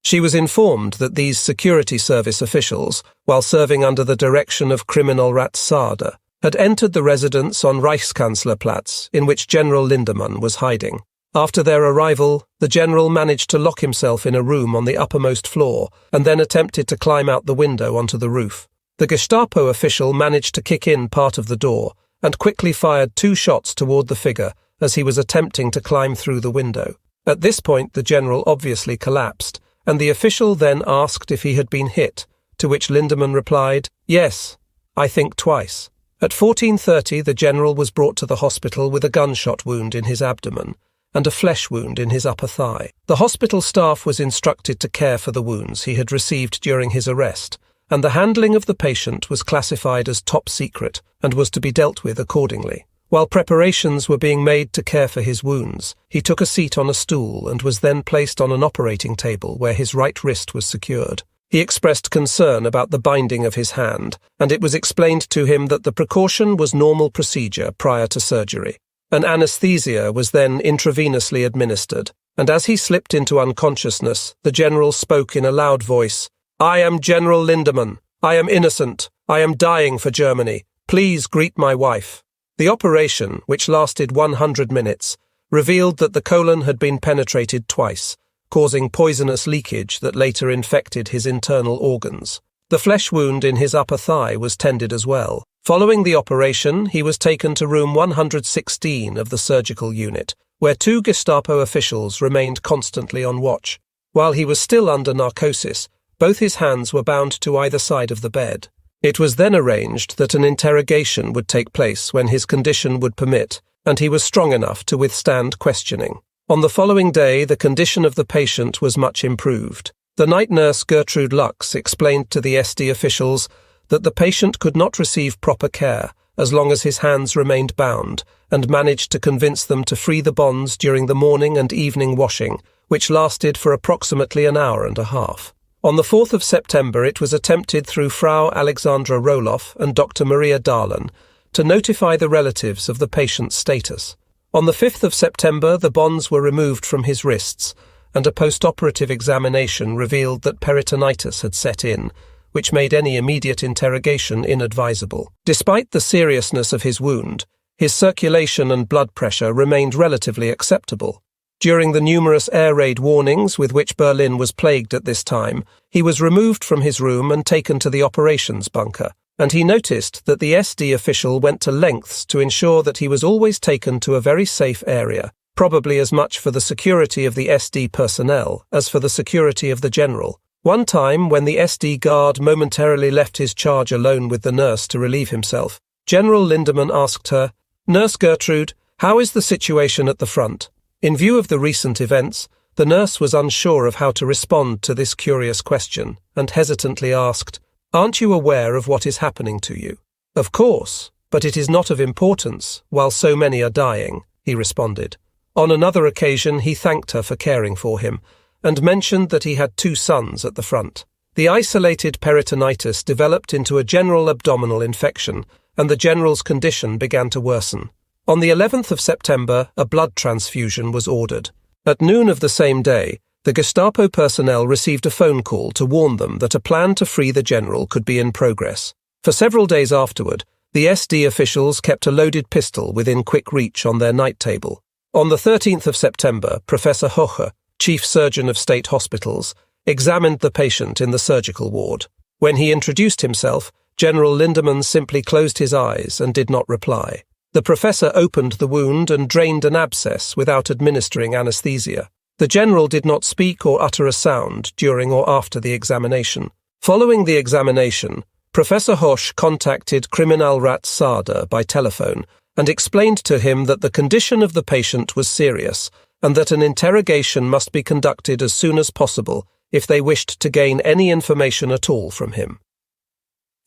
She was informed that these security service officials, while serving under the direction of Kriminalrat Saade, had entered the residence on Reichskanzlerplatz in which General Lindemann was hiding. After their arrival, the general managed to lock himself in a room on the uppermost floor and then attempted to climb out the window onto the roof. The Gestapo official managed to kick in part of the door and quickly fired 2 shots toward the figure as he was attempting to climb through the window. At this point, the general obviously collapsed, and the official then asked if he had been hit, to which Lindemann replied, "Yes, I think twice." At 14:30, the general was brought to the hospital with a gunshot wound in his abdomen and a flesh wound in his upper thigh. The hospital staff was instructed to care for the wounds he had received during his arrest, and the handling of the patient was classified as top secret and was to be dealt with accordingly. While preparations were being made to care for his wounds, he took a seat on a stool and was then placed on an operating table where his right wrist was secured. He expressed concern about the binding of his hand, and it was explained to him that the precaution was normal procedure prior to surgery. An anesthesia was then intravenously administered, and as he slipped into unconsciousness, the general spoke in a loud voice, "I am General Lindemann. I am innocent. I am dying for Germany. Please greet my wife." The operation, which lasted 100 minutes, revealed that the colon had been penetrated twice, causing poisonous leakage that later infected his internal organs. The flesh wound in his upper thigh was tended as well. Following the operation, he was taken to room 116 of the surgical unit, where 2 Gestapo officials remained constantly on watch. While he was still under narcosis, both his hands were bound to either side of the bed. It was then arranged that an interrogation would take place when his condition would permit, and he was strong enough to withstand questioning. On the following day, the condition of the patient was much improved. The night nurse Gertrude Lux explained to the SD officials that the patient could not receive proper care as long as his hands remained bound, and managed to convince them to free the bonds during the morning and evening washing, which lasted for approximately an hour and a half. On the 4th of September, it was attempted through Frau Alexandra Roloff and Dr. Maria Dahlen to notify the relatives of the patient's status. On the 5th of September, the bonds were removed from his wrists, and a post-operative examination revealed that peritonitis had set in, which made any immediate interrogation inadvisable. Despite the seriousness of his wound, his circulation and blood pressure remained relatively acceptable. During the numerous air raid warnings with which Berlin was plagued at this time, he was removed from his room and taken to the operations bunker, and he noticed that the SD official went to lengths to ensure that he was always taken to a very safe area, probably as much for the security of the SD personnel as for the security of the general. One time, when the SD guard momentarily left his charge alone with the nurse to relieve himself, General Lindemann asked her, "Nurse Gertrude, how is the situation at the front?" In view of the recent events, the nurse was unsure of how to respond to this curious question, and hesitantly asked, "Aren't you aware of what is happening to you?" "Of course, but it is not of importance, while so many are dying," he responded. On another occasion, he thanked her for caring for him, and mentioned that he had 2 sons at the front. The isolated peritonitis developed into a general abdominal infection, and the general's condition began to worsen. On the 11th of September, a blood transfusion was ordered. At noon of the same day, the Gestapo personnel received a phone call to warn them that a plan to free the general could be in progress. For several days afterward, the SD officials kept a loaded pistol within quick reach on their night table. On the 13th of September, Professor Hoche, Chief Surgeon of State Hospitals, examined the patient in the surgical ward. When he introduced himself, General Lindemann simply closed his eyes and did not reply. The professor opened the wound and drained an abscess without administering anesthesia. The general did not speak or utter a sound during or after the examination. Following the examination, Professor Hoche contacted Kriminalrat Sader by telephone and explained to him that the condition of the patient was serious and that an interrogation must be conducted as soon as possible if they wished to gain any information at all from him.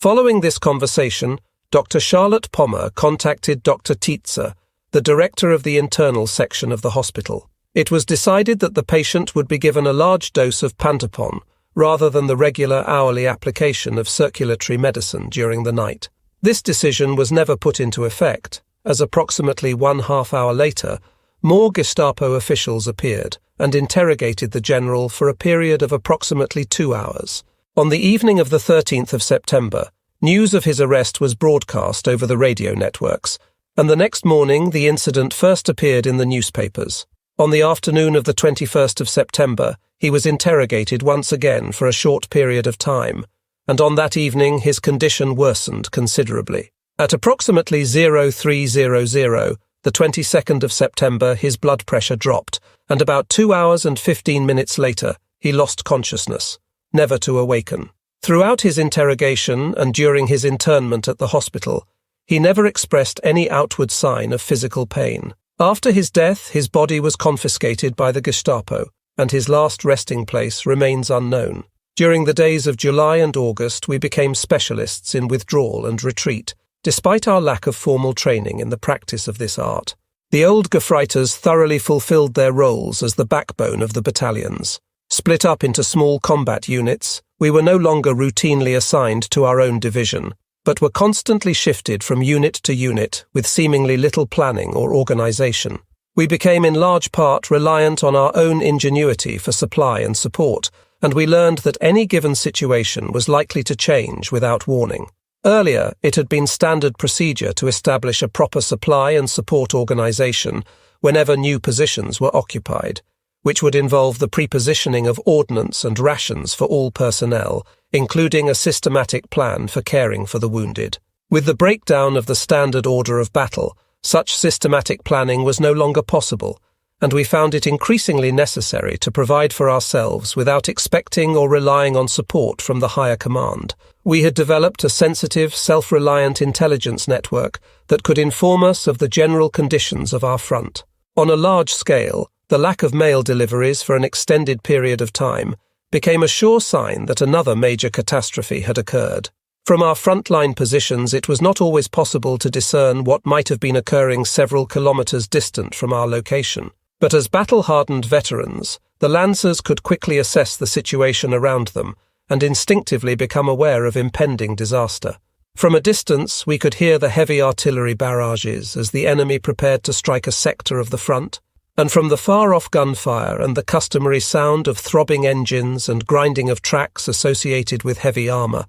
Following this conversation, Dr. Charlotte Pommer contacted Dr. Tietze, the director of the internal section of the hospital. It was decided that the patient would be given a large dose of Pantopon rather than the regular hourly application of circulatory medicine during the night. This decision was never put into effect, as approximately 1/2 hour later, more Gestapo officials appeared and interrogated the general for a period of approximately 2 hours. On the evening of the 13th of September, news of his arrest was broadcast over the radio networks, and the next morning the incident first appeared in the newspapers. On the afternoon of the 21st of September, he was interrogated once again for a short period of time, and on that evening his condition worsened considerably. At approximately 0300, the 22nd of September, his blood pressure dropped, and about 2 hours and 15 minutes later, he lost consciousness, never to awaken. Throughout his interrogation and during his internment at the hospital, he never expressed any outward sign of physical pain. After his death, his body was confiscated by the Gestapo, and his last resting place remains unknown. During the days of July and August, we became specialists in withdrawal and retreat, despite our lack of formal training in the practice of this art. The old Gefreiters thoroughly fulfilled their roles as the backbone of the battalions. Split up into small combat units, we were no longer routinely assigned to our own division, but were constantly shifted from unit to unit with seemingly little planning or organization. We became in large part reliant on our own ingenuity for supply and support, and we learned that any given situation was likely to change without warning. Earlier, it had been standard procedure to establish a proper supply and support organization whenever new positions were occupied, which would involve the prepositioning of ordnance and rations for all personnel, including a systematic plan for caring for the wounded. With the breakdown of the standard order of battle, such systematic planning was no longer possible, and we found it increasingly necessary to provide for ourselves without expecting or relying on support from the higher command. We had developed a sensitive, self-reliant intelligence network that could inform us of the general conditions of our front. On a large scale, the lack of mail deliveries for an extended period of time became a sure sign that another major catastrophe had occurred. From our frontline positions, it was not always possible to discern what might have been occurring several kilometers distant from our location. But as battle-hardened veterans, the Lancers could quickly assess the situation around them and instinctively become aware of impending disaster. From a distance, we could hear the heavy artillery barrages as the enemy prepared to strike a sector of the front, and from the far-off gunfire and the customary sound of throbbing engines and grinding of tracks associated with heavy armor,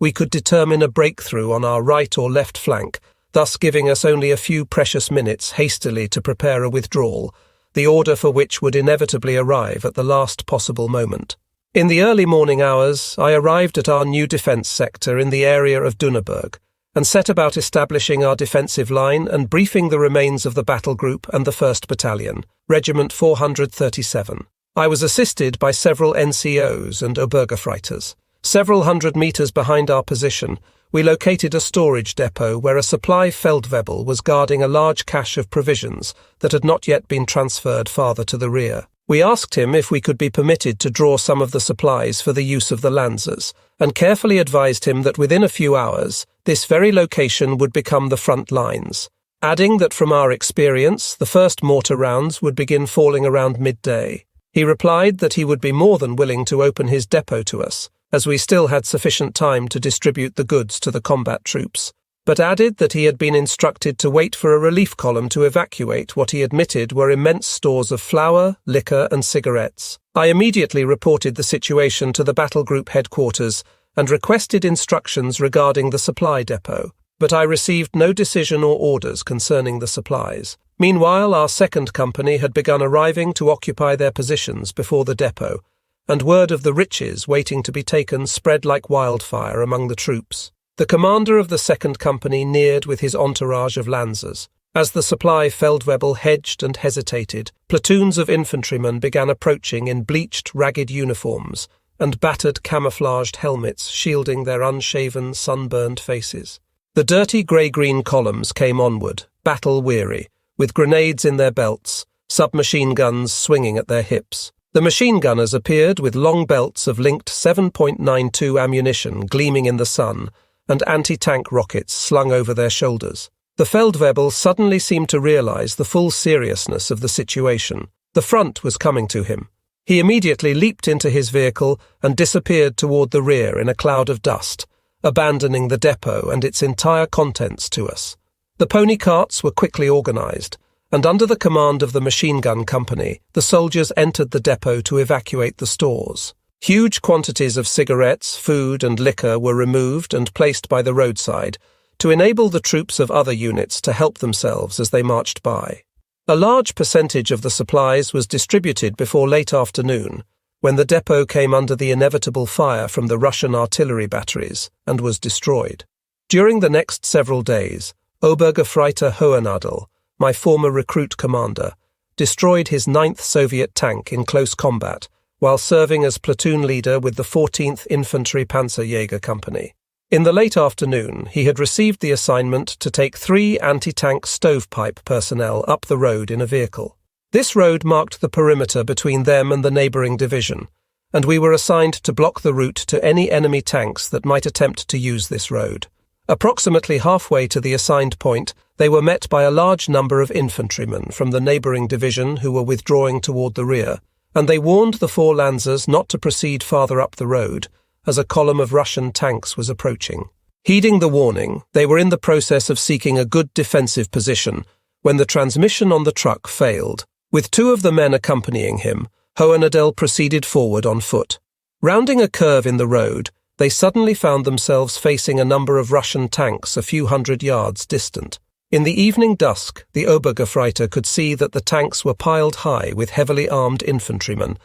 we could determine a breakthrough on our right or left flank, thus giving us only a few precious minutes hastily to prepare a withdrawal, the order for which would inevitably arrive at the last possible moment. In the early morning hours, I arrived at our new defence sector in the area of Dunneberg, and set about establishing our defensive line and briefing the remains of the battle group and the 1st Battalion, Regiment 437. I was assisted by several NCOs and Obergefreiters. Several hundred metres behind our position, we located a storage depot where a supply Feldwebel was guarding a large cache of provisions that had not yet been transferred farther to the rear. We asked him if we could be permitted to draw some of the supplies for the use of the Lancers, and carefully advised him that within a few hours, this very location would become the front lines, adding that from our experience, the first mortar rounds would begin falling around midday. He replied that he would be more than willing to open his depot to us, as we still had sufficient time to distribute the goods to the combat troops, but added that he had been instructed to wait for a relief column to evacuate what he admitted were immense stores of flour, liquor, and cigarettes. I immediately reported the situation to the battle group headquarters and requested instructions regarding the supply depot, but I received no decision or orders concerning the supplies. Meanwhile, our 2nd Company had begun arriving to occupy their positions before the depot, and word of the riches waiting to be taken spread like wildfire among the troops. The commander of the 2nd Company neared with his entourage of Lancers. As the supply Feldwebel hedged and hesitated, platoons of infantrymen began approaching in bleached, ragged uniforms and battered camouflaged helmets shielding their unshaven, sunburned faces. The dirty grey-green columns came onward, battle-weary, with grenades in their belts, submachine guns swinging at their hips. The machine gunners appeared with long belts of linked 7.92 ammunition gleaming in the sun and anti-tank rockets slung over their shoulders. The Feldwebel suddenly seemed to realize the full seriousness of the situation. The front was coming to him. He immediately leaped into his vehicle and disappeared toward the rear in a cloud of dust, abandoning the depot and its entire contents to us. The pony carts were quickly organized, and under the command of the machine gun company, the soldiers entered the depot to evacuate the stores. Huge quantities of cigarettes, food, and liquor were removed and placed by the roadside to enable the troops of other units to help themselves as they marched by. A large percentage of the supplies was distributed before late afternoon, when the depot came under the inevitable fire from the Russian artillery batteries and was destroyed. During the next several days, Obergefreiter Hohenadel, my former recruit commander, destroyed his 9th Soviet tank in close combat while serving as platoon leader with the 14th Infantry Panzerjäger Company. In the late afternoon, he had received the assignment to take 3 anti-tank stovepipe personnel up the road in a vehicle. This road marked the perimeter between them and the neighbouring division, and we were assigned to block the route to any enemy tanks that might attempt to use this road. Approximately halfway to the assigned point, they were met by a large number of infantrymen from the neighbouring division who were withdrawing toward the rear, and they warned the four Lancers not to proceed farther up the road, as a column of Russian tanks was approaching. Heeding the warning, they were in the process of seeking a good defensive position when the transmission on the truck failed. With two of the men accompanying him, Hohenadel proceeded forward on foot. Rounding a curve in the road, they suddenly found themselves facing a number of Russian tanks a few hundred yards distant. In the evening dusk, the Obergefreiter could see that the tanks were piled high with heavily armed infantrymen,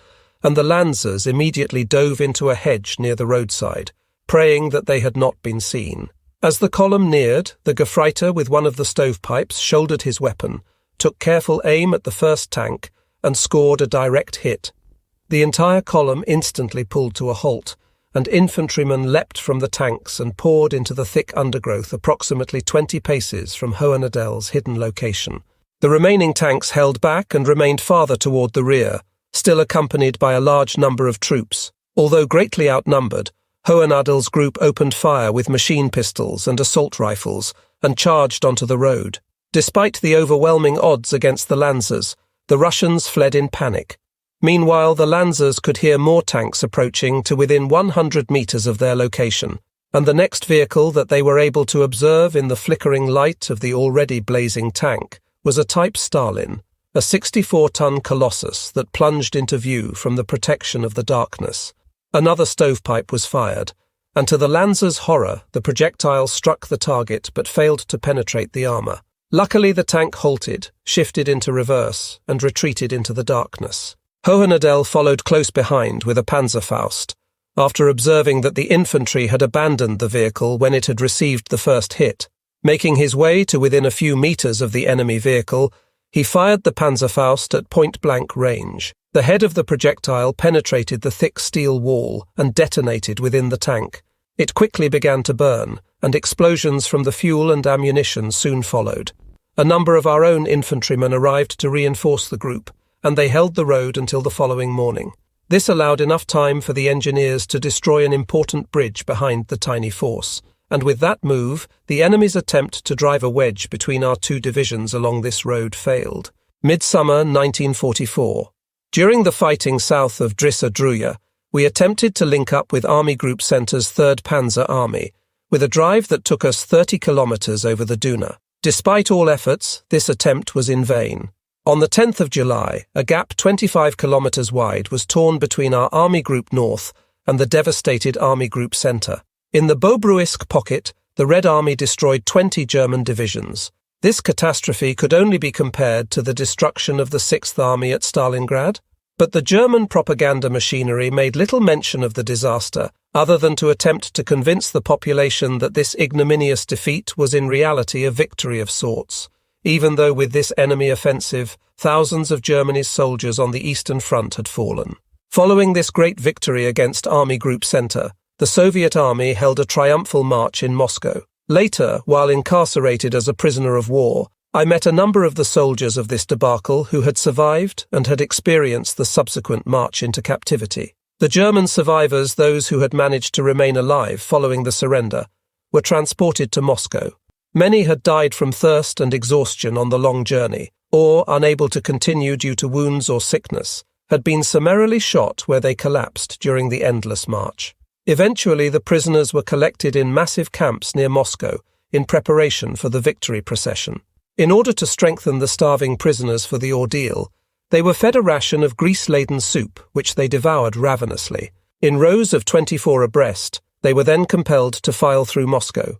and the Lancers immediately dove into a hedge near the roadside, praying that they had not been seen. As the column neared, the Gefreiter with one of the stovepipes shouldered his weapon, took careful aim at the first tank, and scored a direct hit. The entire column instantly pulled to a halt, and infantrymen leapt from the tanks and poured into the thick undergrowth approximately 20 paces from Hohenadel's hidden location. The remaining tanks held back and remained farther toward the rear, still accompanied by a large number of troops. Although greatly outnumbered, Hohenadel's group opened fire with machine pistols and assault rifles and charged onto the road. Despite the overwhelming odds against the Lancers, the Russians fled in panic. Meanwhile, the Lancers could hear more tanks approaching to within 100 meters of their location, and the next vehicle that they were able to observe in the flickering light of the already blazing tank was a Type Stalin, a 64-ton colossus that plunged into view from the protection of the darkness. Another stovepipe was fired, and to the Lancers' horror, the projectile struck the target but failed to penetrate the armor. Luckily, the tank halted, shifted into reverse, and retreated into the darkness. Hohenadel followed close behind with a Panzerfaust. After observing that the infantry had abandoned the vehicle when it had received the first hit, making his way to within a few meters of the enemy vehicle, he fired the Panzerfaust at point-blank range. The head of the projectile penetrated the thick steel wall and detonated within the tank. It quickly began to burn, and explosions from the fuel and ammunition soon followed. A number of our own infantrymen arrived to reinforce the group, and they held the road until the following morning. This allowed enough time for the engineers to destroy an important bridge behind the tiny force, and with that move, the enemy's attempt to drive a wedge between our two divisions along this road failed. Midsummer 1944. During the fighting south of Drissa-Druya, we attempted to link up with Army Group Center's 3rd Panzer Army, with a drive that took us 30 kilometers over the Duna. Despite all efforts, this attempt was in vain. On the 10th of July, a gap 25 kilometers wide was torn between our Army Group North and the devastated Army Group Center. In the Bobruisk pocket, the Red Army destroyed 20 German divisions. This catastrophe could only be compared to the destruction of the 6th Army at Stalingrad, but the German propaganda machinery made little mention of the disaster, other than to attempt to convince the population that this ignominious defeat was in reality a victory of sorts, even though with this enemy offensive, thousands of Germany's soldiers on the Eastern Front had fallen. Following this great victory against Army Group Center, the Soviet army held a triumphal march in Moscow. Later, while incarcerated as a prisoner of war, I met a number of the soldiers of this debacle who had survived and had experienced the subsequent march into captivity. The German survivors, those who had managed to remain alive following the surrender, were transported to Moscow. Many had died from thirst and exhaustion on the long journey, or, unable to continue due to wounds or sickness, had been summarily shot where they collapsed during the endless march. Eventually, the prisoners were collected in massive camps near Moscow in preparation for the victory procession. In order to strengthen the starving prisoners for the ordeal, they were fed a ration of grease-laden soup, which they devoured ravenously. In rows of 24 abreast, they were then compelled to file through Moscow.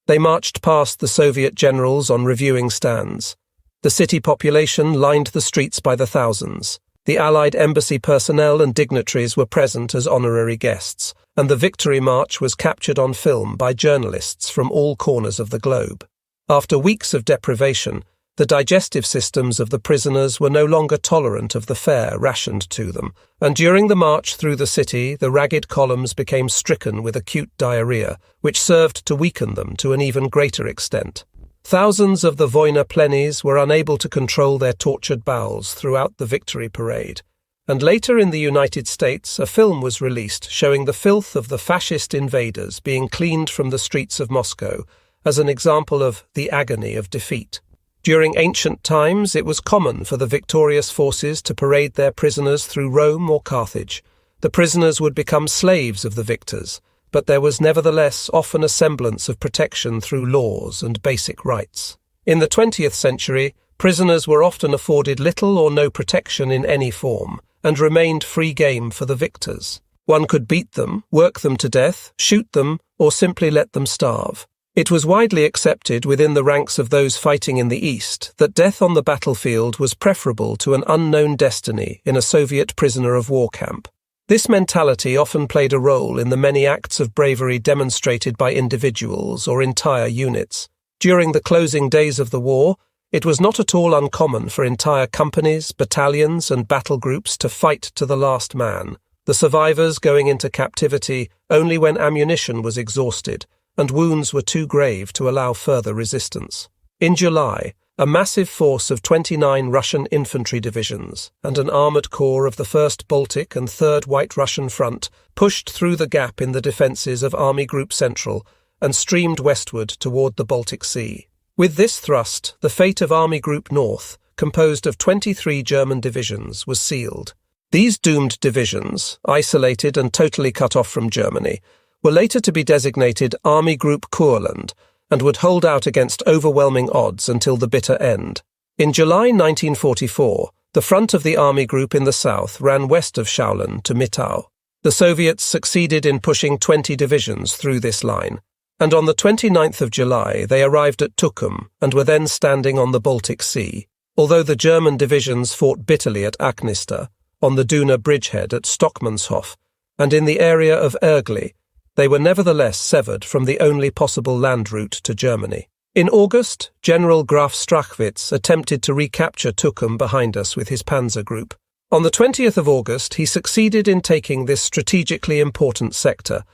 They marched past the Soviet generals on reviewing stands. The city population lined the streets by the thousands. The Allied embassy personnel and dignitaries were present as honorary guests, and the victory march was captured on film by journalists from all corners of the globe. After weeks of deprivation, the digestive systems of the prisoners were no longer tolerant of the fare rationed to them, and during the march through the city, the ragged columns became stricken with acute diarrhea, which served to weaken them to an even greater extent. Thousands of the Vojna plennies were unable to control their tortured bowels throughout the victory parade, and later in the United States a film was released showing the filth of the fascist invaders being cleaned from the streets of Moscow as an example of the agony of defeat. During ancient times, it was common for the victorious forces to parade their prisoners through Rome or Carthage. The prisoners would become slaves of the victors, but there was nevertheless often a semblance of protection through laws and basic rights. In the 20th century, prisoners were often afforded little or no protection in any form, and remained free game for the victors. One could beat them, work them to death, shoot them, or simply let them starve. It was widely accepted within the ranks of those fighting in the East that death on the battlefield was preferable to an unknown destiny in a Soviet prisoner of war camp. This mentality often played a role in the many acts of bravery demonstrated by individuals or entire units. During the closing days of the war, it was not at all uncommon for entire companies, battalions, and battle groups to fight to the last man, the survivors going into captivity only when ammunition was exhausted and wounds were too grave to allow further resistance. In July, a massive force of 29 Russian infantry divisions and an armoured corps of the 1st Baltic and 3rd White Russian Front pushed through the gap in the defences of Army Group Central and streamed westward toward the Baltic Sea. With this thrust, the fate of Army Group North, composed of 23 German divisions, was sealed. These doomed divisions, isolated and totally cut off from Germany, were later to be designated Army Group Kurland and would hold out against overwhelming odds until the bitter end. In July 1944, the front of the Army Group in the south ran west of Shaulan to Mitau. The Soviets succeeded in pushing 20 divisions through this line, and on the 29th of July they arrived at Tukum and were then standing on the Baltic Sea. Although the German divisions fought bitterly at Aknista, on the Duna bridgehead at Stockmannshof, and in the area of Ergli, they were nevertheless severed from the only possible land route to Germany. In August, General Graf Strachwitz attempted to recapture Tukum behind us with his panzer group. On the 20th of August, he succeeded in taking this strategically important sector,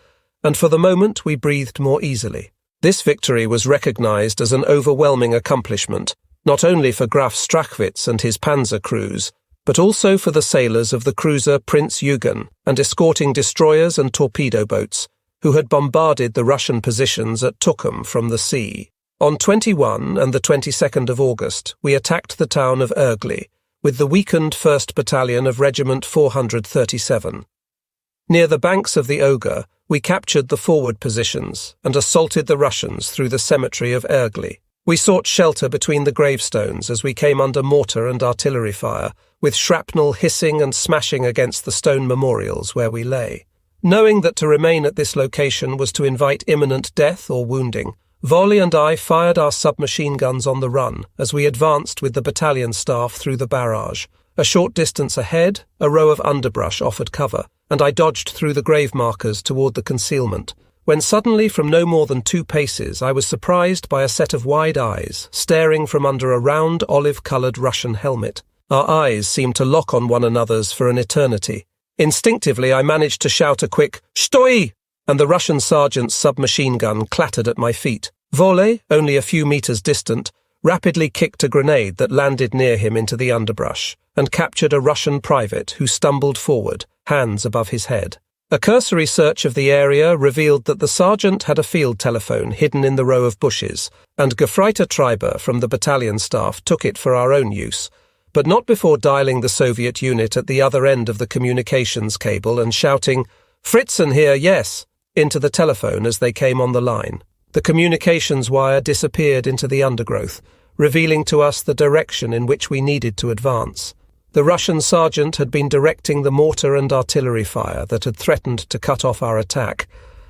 and for the moment we breathed more easily. This victory was recognized as an overwhelming accomplishment, not only for Graf Strachwitz and his panzer crews, but also for the sailors of the cruiser Prince Eugen and escorting destroyers and torpedo boats, who had bombarded the Russian positions at Tukum from the sea. On 21 and the 22nd of August, we attacked the town of Ergli, with the weakened 1st Battalion of Regiment 437. Near the banks of the Oger, we captured the forward positions and assaulted the Russians through the cemetery of Ergli. We sought shelter between the gravestones as we came under mortar and artillery fire, with shrapnel hissing and smashing against the stone memorials where we lay. Knowing that to remain at this location was to invite imminent death or wounding, Volley and I fired our submachine guns on the run as we advanced with the battalion staff through the barrage. A short distance ahead, a row of underbrush offered cover, and I dodged through the grave markers toward the concealment, when suddenly from no more than 2 paces I was surprised by a set of wide eyes staring from under a round olive-coloured Russian helmet. Our eyes seemed to lock on one another's for an eternity. Instinctively I managed to shout a quick "Stoi!" and the Russian sergeant's submachine gun clattered at my feet. Volley, only a few meters distant, rapidly kicked a grenade that landed near him into the underbrush and captured a Russian private who stumbled forward, hands above his head. A cursory search of the area revealed that the sergeant had a field telephone hidden in the row of bushes, and Gefreiter Treiber from the battalion staff took it for our own use, but not before dialing the Soviet unit at the other end of the communications cable and shouting, "Fritzen here, yes," into the telephone as they came on the line. The communications wire disappeared into the undergrowth, revealing to us the direction in which we needed to advance. The Russian sergeant had been directing the mortar and artillery fire that had threatened to cut off our attack,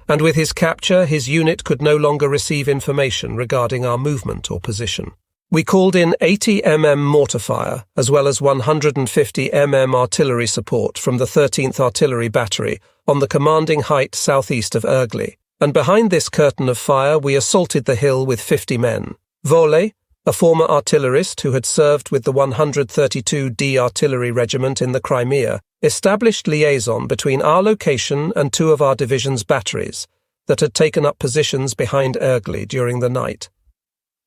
and with his capture his unit could no longer receive information regarding our movement or position. We called in 80 mm mortar fire, as well as 150 mm artillery support from the 13th Artillery Battery on the commanding height southeast of Ergli, and behind this curtain of fire we assaulted the hill with 50 men. Volley, a former artillerist who had served with the 132d Artillery Regiment in the Crimea, established liaison between our location and 2 of our division's batteries that had taken up positions behind Ergli during the night.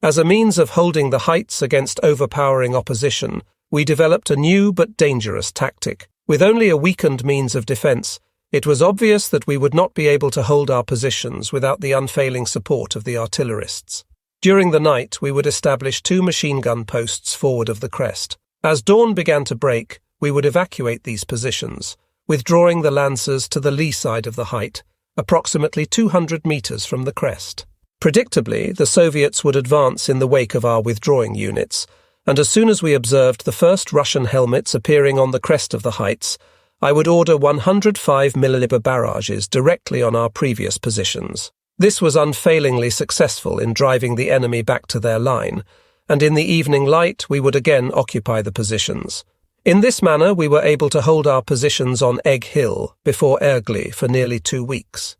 As a means of holding the heights against overpowering opposition, we developed a new but dangerous tactic. With only a weakened means of defence, it was obvious that we would not be able to hold our positions without the unfailing support of the artillerists. During the night, we would establish 2 machine gun posts forward of the crest. As dawn began to break, we would evacuate these positions, withdrawing the lancers to the lee side of the height, approximately 200 meters from the crest. Predictably, the Soviets would advance in the wake of our withdrawing units, and as soon as we observed the first Russian helmets appearing on the crest of the heights, I would order 105 mm barrages directly on our previous positions. This was unfailingly successful in driving the enemy back to their line, and in the evening light we would again occupy the positions. In this manner we were able to hold our positions on Egg Hill before Ergli for nearly 2 weeks.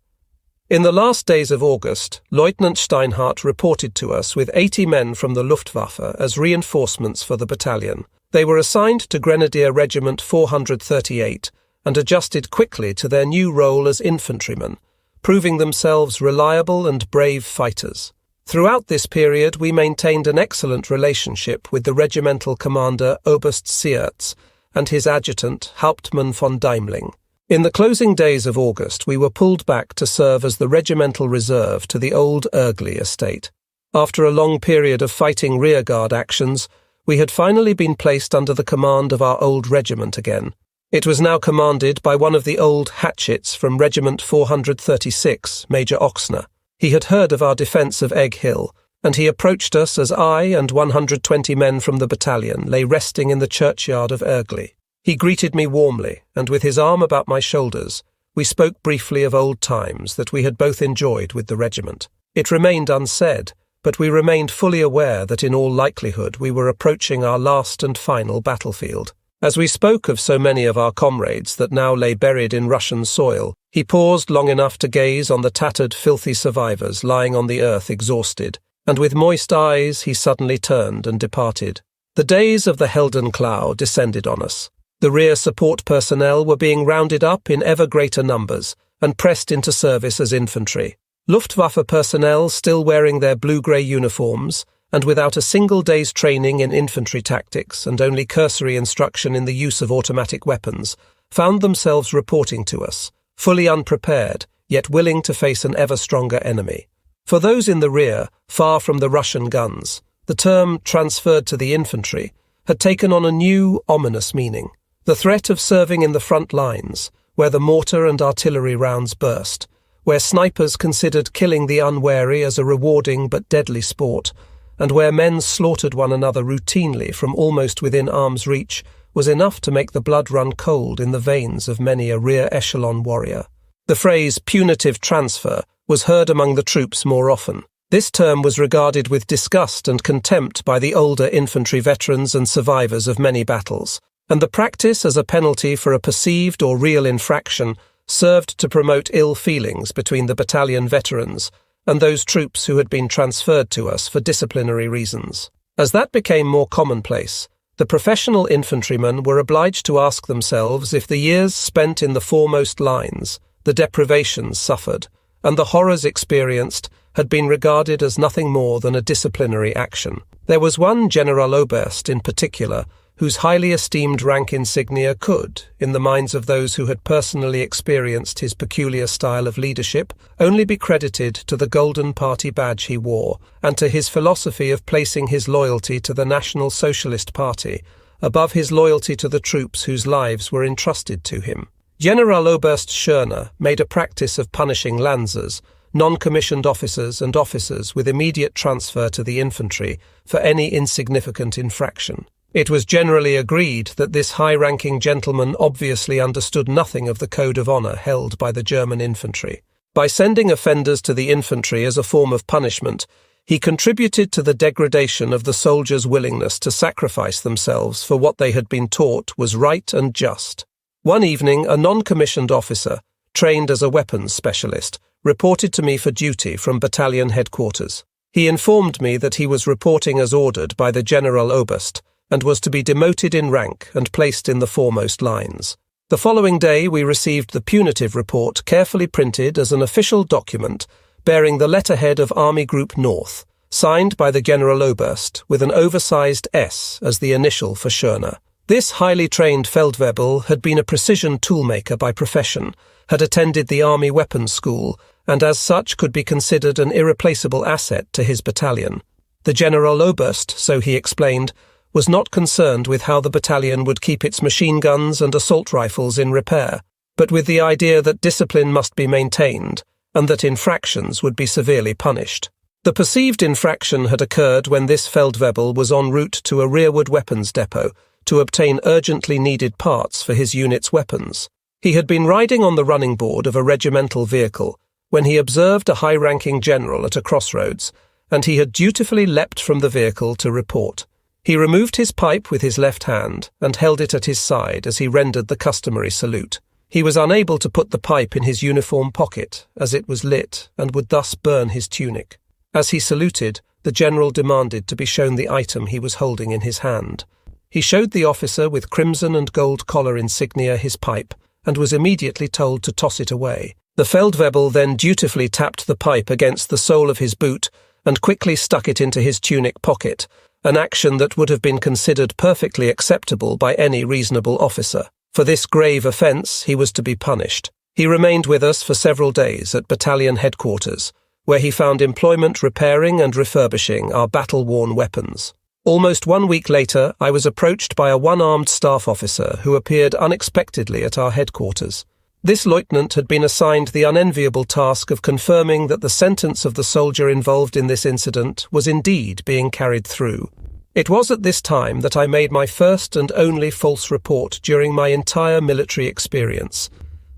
In the last days of August, Lieutenant Steinhardt reported to us with 80 men from the Luftwaffe as reinforcements for the battalion. They were assigned to Grenadier Regiment 438 and adjusted quickly to their new role as infantrymen, proving themselves reliable and brave fighters. Throughout this period, we maintained an excellent relationship with the regimental commander Oberst Siertz and his adjutant Hauptmann von Deimling. In the closing days of August, we were pulled back to serve as the regimental reserve to the old Ergli estate. After a long period of fighting rearguard actions, we had finally been placed under the command of our old regiment again. It was now commanded by one of the old hatchets from Regiment 436, Major Oxner. He had heard of our defence of Egg Hill, and he approached us as I and 120 men from the battalion lay resting in the churchyard of Ergli. He greeted me warmly, and with his arm about my shoulders, we spoke briefly of old times that we had both enjoyed with the regiment. It remained unsaid, but we remained fully aware that in all likelihood we were approaching our last and final battlefield. As we spoke of so many of our comrades that now lay buried in Russian soil, he paused long enough to gaze on the tattered, filthy survivors lying on the earth exhausted, and with moist eyes he suddenly turned and departed. The days of the Heldenklau descended on us. The rear support personnel were being rounded up in ever greater numbers and pressed into service as infantry. Luftwaffe personnel still wearing their blue-grey uniforms and without a single day's training in infantry tactics and only cursory instruction in the use of automatic weapons, found themselves reporting to us, fully unprepared, yet willing to face an ever stronger enemy. For those in the rear, far from the Russian guns, the term transferred to the infantry had taken on a new, ominous meaning. The threat of serving in the front lines, where the mortar and artillery rounds burst, where snipers considered killing the unwary as a rewarding but deadly sport, and where men slaughtered one another routinely from almost within arm's reach, was enough to make the blood run cold in the veins of many a rear echelon warrior. The phrase punitive transfer was heard among the troops more often. This term was regarded with disgust and contempt by the older infantry veterans and survivors of many battles, and the practice as a penalty for a perceived or real infraction served to promote ill feelings between the battalion veterans and those troops who had been transferred to us for disciplinary reasons. As that became more commonplace, the professional infantrymen were obliged to ask themselves if the years spent in the foremost lines, the deprivations suffered, and the horrors experienced had been regarded as nothing more than a disciplinary action. There was one Generaloberst in particular whose highly esteemed rank insignia could, in the minds of those who had personally experienced his peculiar style of leadership, only be credited to the Golden Party badge he wore and to his philosophy of placing his loyalty to the National Socialist Party above his loyalty to the troops whose lives were entrusted to him. Generaloberst Schörner made a practice of punishing Lansers, non-commissioned officers and officers with immediate transfer to the infantry for any insignificant infraction. It was generally agreed that this high-ranking gentleman obviously understood nothing of the code of honour held by the German infantry. By sending offenders to the infantry as a form of punishment, he contributed to the degradation of the soldiers' willingness to sacrifice themselves for what they had been taught was right and just. One evening, a non-commissioned officer, trained as a weapons specialist, reported to me for duty from battalion headquarters. He informed me that he was reporting as ordered by the Generaloberst, and was to be demoted in rank and placed in the foremost lines. The following day we received the punitive report carefully printed as an official document bearing the letterhead of Army Group North, signed by the Generaloberst with an oversized S as the initial for Schörner. This highly trained Feldwebel had been a precision toolmaker by profession, had attended the Army Weapons School, and as such could be considered an irreplaceable asset to his battalion. The Generaloberst, so he explained, was not concerned with how the battalion would keep its machine guns and assault rifles in repair, but with the idea that discipline must be maintained, and that infractions would be severely punished. The perceived infraction had occurred when this Feldwebel was en route to a rearward weapons depot to obtain urgently needed parts for his unit's weapons. He had been riding on the running board of a regimental vehicle when he observed a high-ranking general at a crossroads, and he had dutifully leapt from the vehicle to report. He removed his pipe with his left hand and held it at his side as he rendered the customary salute. He was unable to put the pipe in his uniform pocket, as it was lit and would thus burn his tunic. As he saluted, the general demanded to be shown the item he was holding in his hand. He showed the officer with crimson and gold collar insignia his pipe, and was immediately told to toss it away. The Feldwebel then dutifully tapped the pipe against the sole of his boot and quickly stuck it into his tunic pocket, an action that would have been considered perfectly acceptable by any reasonable officer. For this grave offence he was to be punished. He remained with us for several days at battalion headquarters, where he found employment repairing and refurbishing our battle-worn weapons. Almost 1 week later, I was approached by a one-armed staff officer who appeared unexpectedly at our headquarters. This lieutenant had been assigned the unenviable task of confirming that the sentence of the soldier involved in this incident was indeed being carried through. It was at this time that I made my first and only false report during my entire military experience.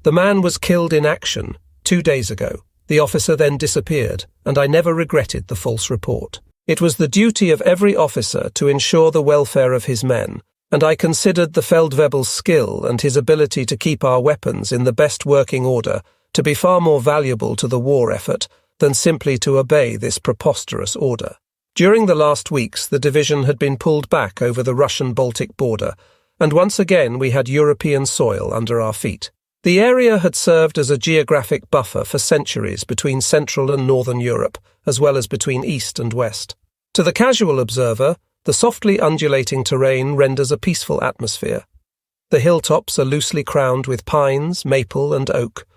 The man was killed in action 2 days ago. The officer then disappeared, and I never regretted the false report. It was the duty of every officer to ensure the welfare of his men, and I considered the Feldwebel's skill and his ability to keep our weapons in the best working order to be far more valuable to the war effort than simply to obey this preposterous order. During the last weeks, the division had been pulled back over the Russian-Baltic border, and once again we had European soil under our feet. The area had served as a geographic buffer for centuries between Central and Northern Europe, as well as between East and West. To the casual observer, the softly undulating terrain renders a peaceful atmosphere. The hilltops are loosely crowned with pines, maple and oak.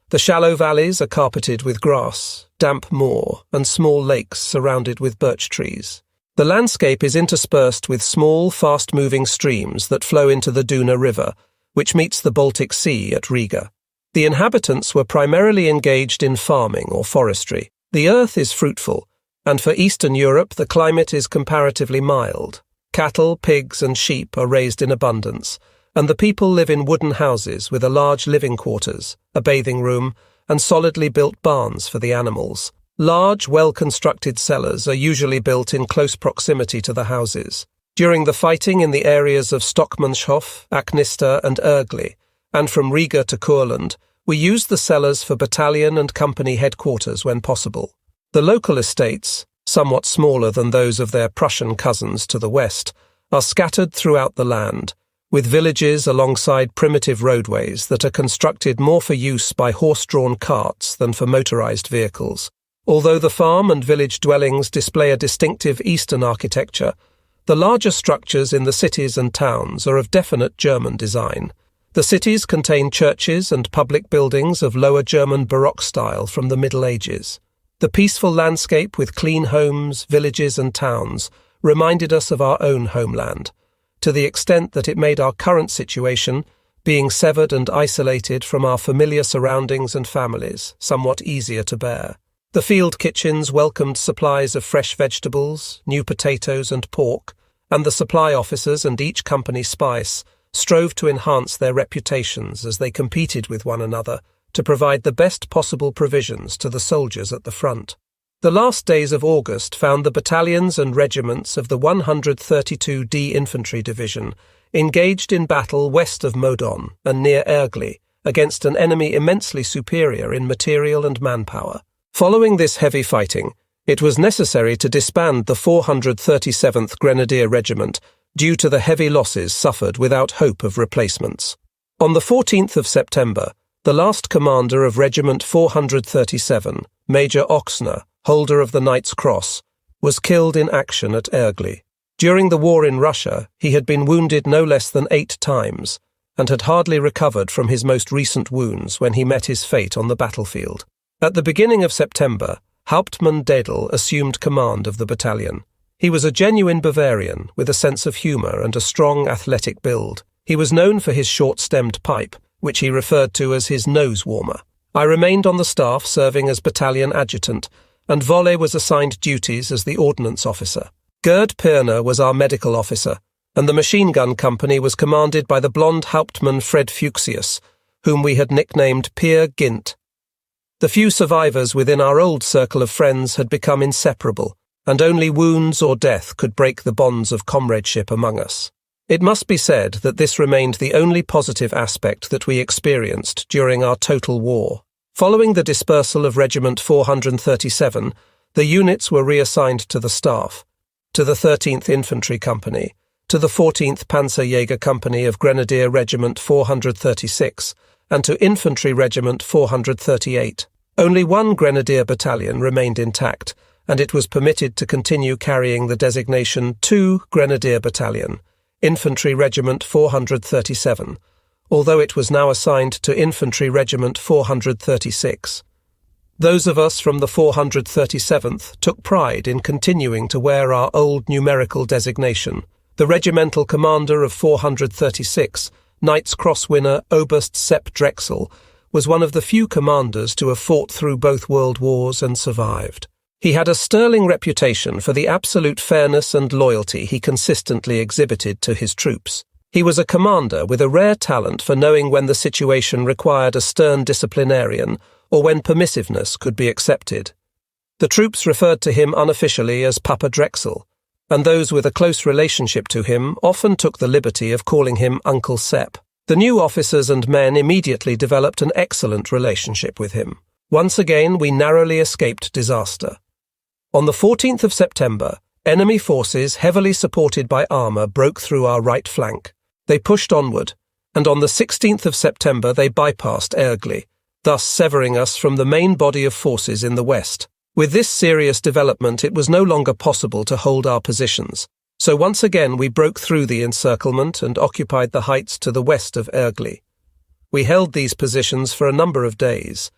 The shallow valleys are carpeted with grass, damp moor, and small lakes surrounded with birch trees. The landscape is interspersed with small, fast-moving streams that flow into the Duna River, which meets the Baltic Sea at Riga. The inhabitants were primarily engaged in farming or forestry. The earth is fruitful, and for Eastern Europe the climate is comparatively mild. Cattle, pigs and sheep are raised in abundance, and the people live in wooden houses with a large living quarters, a bathing room, and solidly built barns for the animals. Large, well-constructed cellars are usually built in close proximity to the houses. During the fighting in the areas of Stockmannshof, Aknista and Ergli, and from Riga to Kurland, we used the cellars for battalion and company headquarters when possible. The local estates, somewhat smaller than those of their Prussian cousins to the west, are scattered throughout the land, with villages alongside primitive roadways that are constructed more for use by horse-drawn carts than for motorized vehicles. Although the farm and village dwellings display a distinctive Eastern architecture, the larger structures in the cities and towns are of definite German design. The cities contain churches and public buildings of Lower German Baroque style from the Middle Ages. The peaceful landscape with clean homes, villages and towns reminded us of our own homeland, to the extent that it made our current situation, being severed and isolated from our familiar surroundings and families, somewhat easier to bear. The field kitchens welcomed supplies of fresh vegetables, new potatoes and pork, and the supply officers and each company spice strove to enhance their reputations as they competed with one another to provide the best possible provisions to the soldiers at the front. The last days of August found the battalions and regiments of the 132d Infantry Division engaged in battle west of Modon and near Ergli against an enemy immensely superior in material and manpower. Following this heavy fighting, it was necessary to disband the 437th Grenadier Regiment due to the heavy losses suffered without hope of replacements. On the 14th of September, the last commander of Regiment 437, Major Oxner, holder of the Knight's Cross, was killed in action at Ergli. During the war in Russia, he had been wounded no less than 8 times, and had hardly recovered from his most recent wounds when he met his fate on the battlefield. At the beginning of September, Hauptmann Dedel assumed command of the battalion. He was a genuine Bavarian, with a sense of humour and a strong athletic build. He was known for his short-stemmed pipe, which he referred to as his nose-warmer. I remained on the staff serving as battalion adjutant, and Volle was assigned duties as the ordnance officer. Gerd Pirner was our medical officer, and the machine gun company was commanded by the blonde Hauptmann Fred Fuchsius, whom we had nicknamed Peer Gint. The few survivors within our old circle of friends had become inseparable, and only wounds or death could break the bonds of comradeship among us. It must be said that this remained the only positive aspect that we experienced during our total war. Following the dispersal of Regiment 437, the units were reassigned to the staff, to the 13th Infantry Company, to the 14th Panzerjäger Company of Grenadier Regiment 436, and to Infantry Regiment 438. Only one Grenadier battalion remained intact, and it was permitted to continue carrying the designation 2 Grenadier Battalion, Infantry Regiment 437, although it was now assigned to Infantry Regiment 436. Those of us from the 437th took pride in continuing to wear our old numerical designation. The regimental commander of 436, Knight's Cross winner Oberst Sepp Drechsel, was one of the few commanders to have fought through both world wars and survived. He had a sterling reputation for the absolute fairness and loyalty he consistently exhibited to his troops. He was a commander with a rare talent for knowing when the situation required a stern disciplinarian or when permissiveness could be accepted. The troops referred to him unofficially as Papa Drechsel, and those with a close relationship to him often took the liberty of calling him Uncle Sepp. The new officers and men immediately developed an excellent relationship with him. Once again, we narrowly escaped disaster. On the 14th of September, enemy forces heavily supported by armour broke through our right flank. They pushed onward, and on the 16th of September they bypassed Ergli, thus severing us from the main body of forces in the west. With this serious development, it was no longer possible to hold our positions, so once again we broke through the encirclement and occupied the heights to the west of Ergli. We held these positions for a number of days.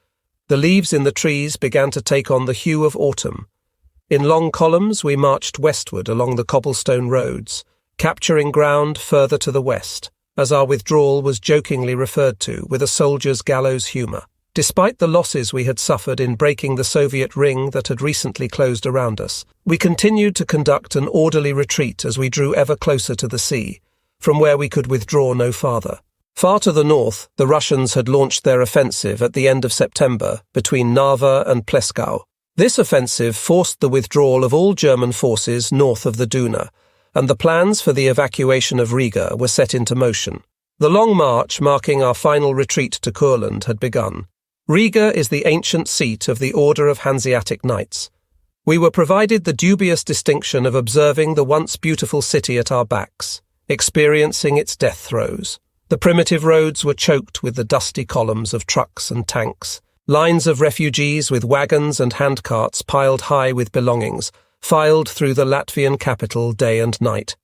The leaves in the trees began to take on the hue of autumn. In long columns we marched westward along the cobblestone roads, capturing ground further to the west, as our withdrawal was jokingly referred to with a soldier's gallows humour. Despite the losses we had suffered in breaking the Soviet ring that had recently closed around us, we continued to conduct an orderly retreat as we drew ever closer to the sea, from where we could withdraw no farther. Far to the north, the Russians had launched their offensive at the end of September between Narva and Pleskau. This offensive forced the withdrawal of all German forces north of the Duna, and the plans for the evacuation of Riga were set into motion. The long march marking our final retreat to Courland had begun. Riga is the ancient seat of the Order of Hanseatic Knights. We were provided the dubious distinction of observing the once beautiful city at our backs, experiencing its death throes. The primitive roads were choked with the dusty columns of trucks and tanks. Lines of refugees with wagons and handcarts piled high with belongings filed through the Latvian capital day and night.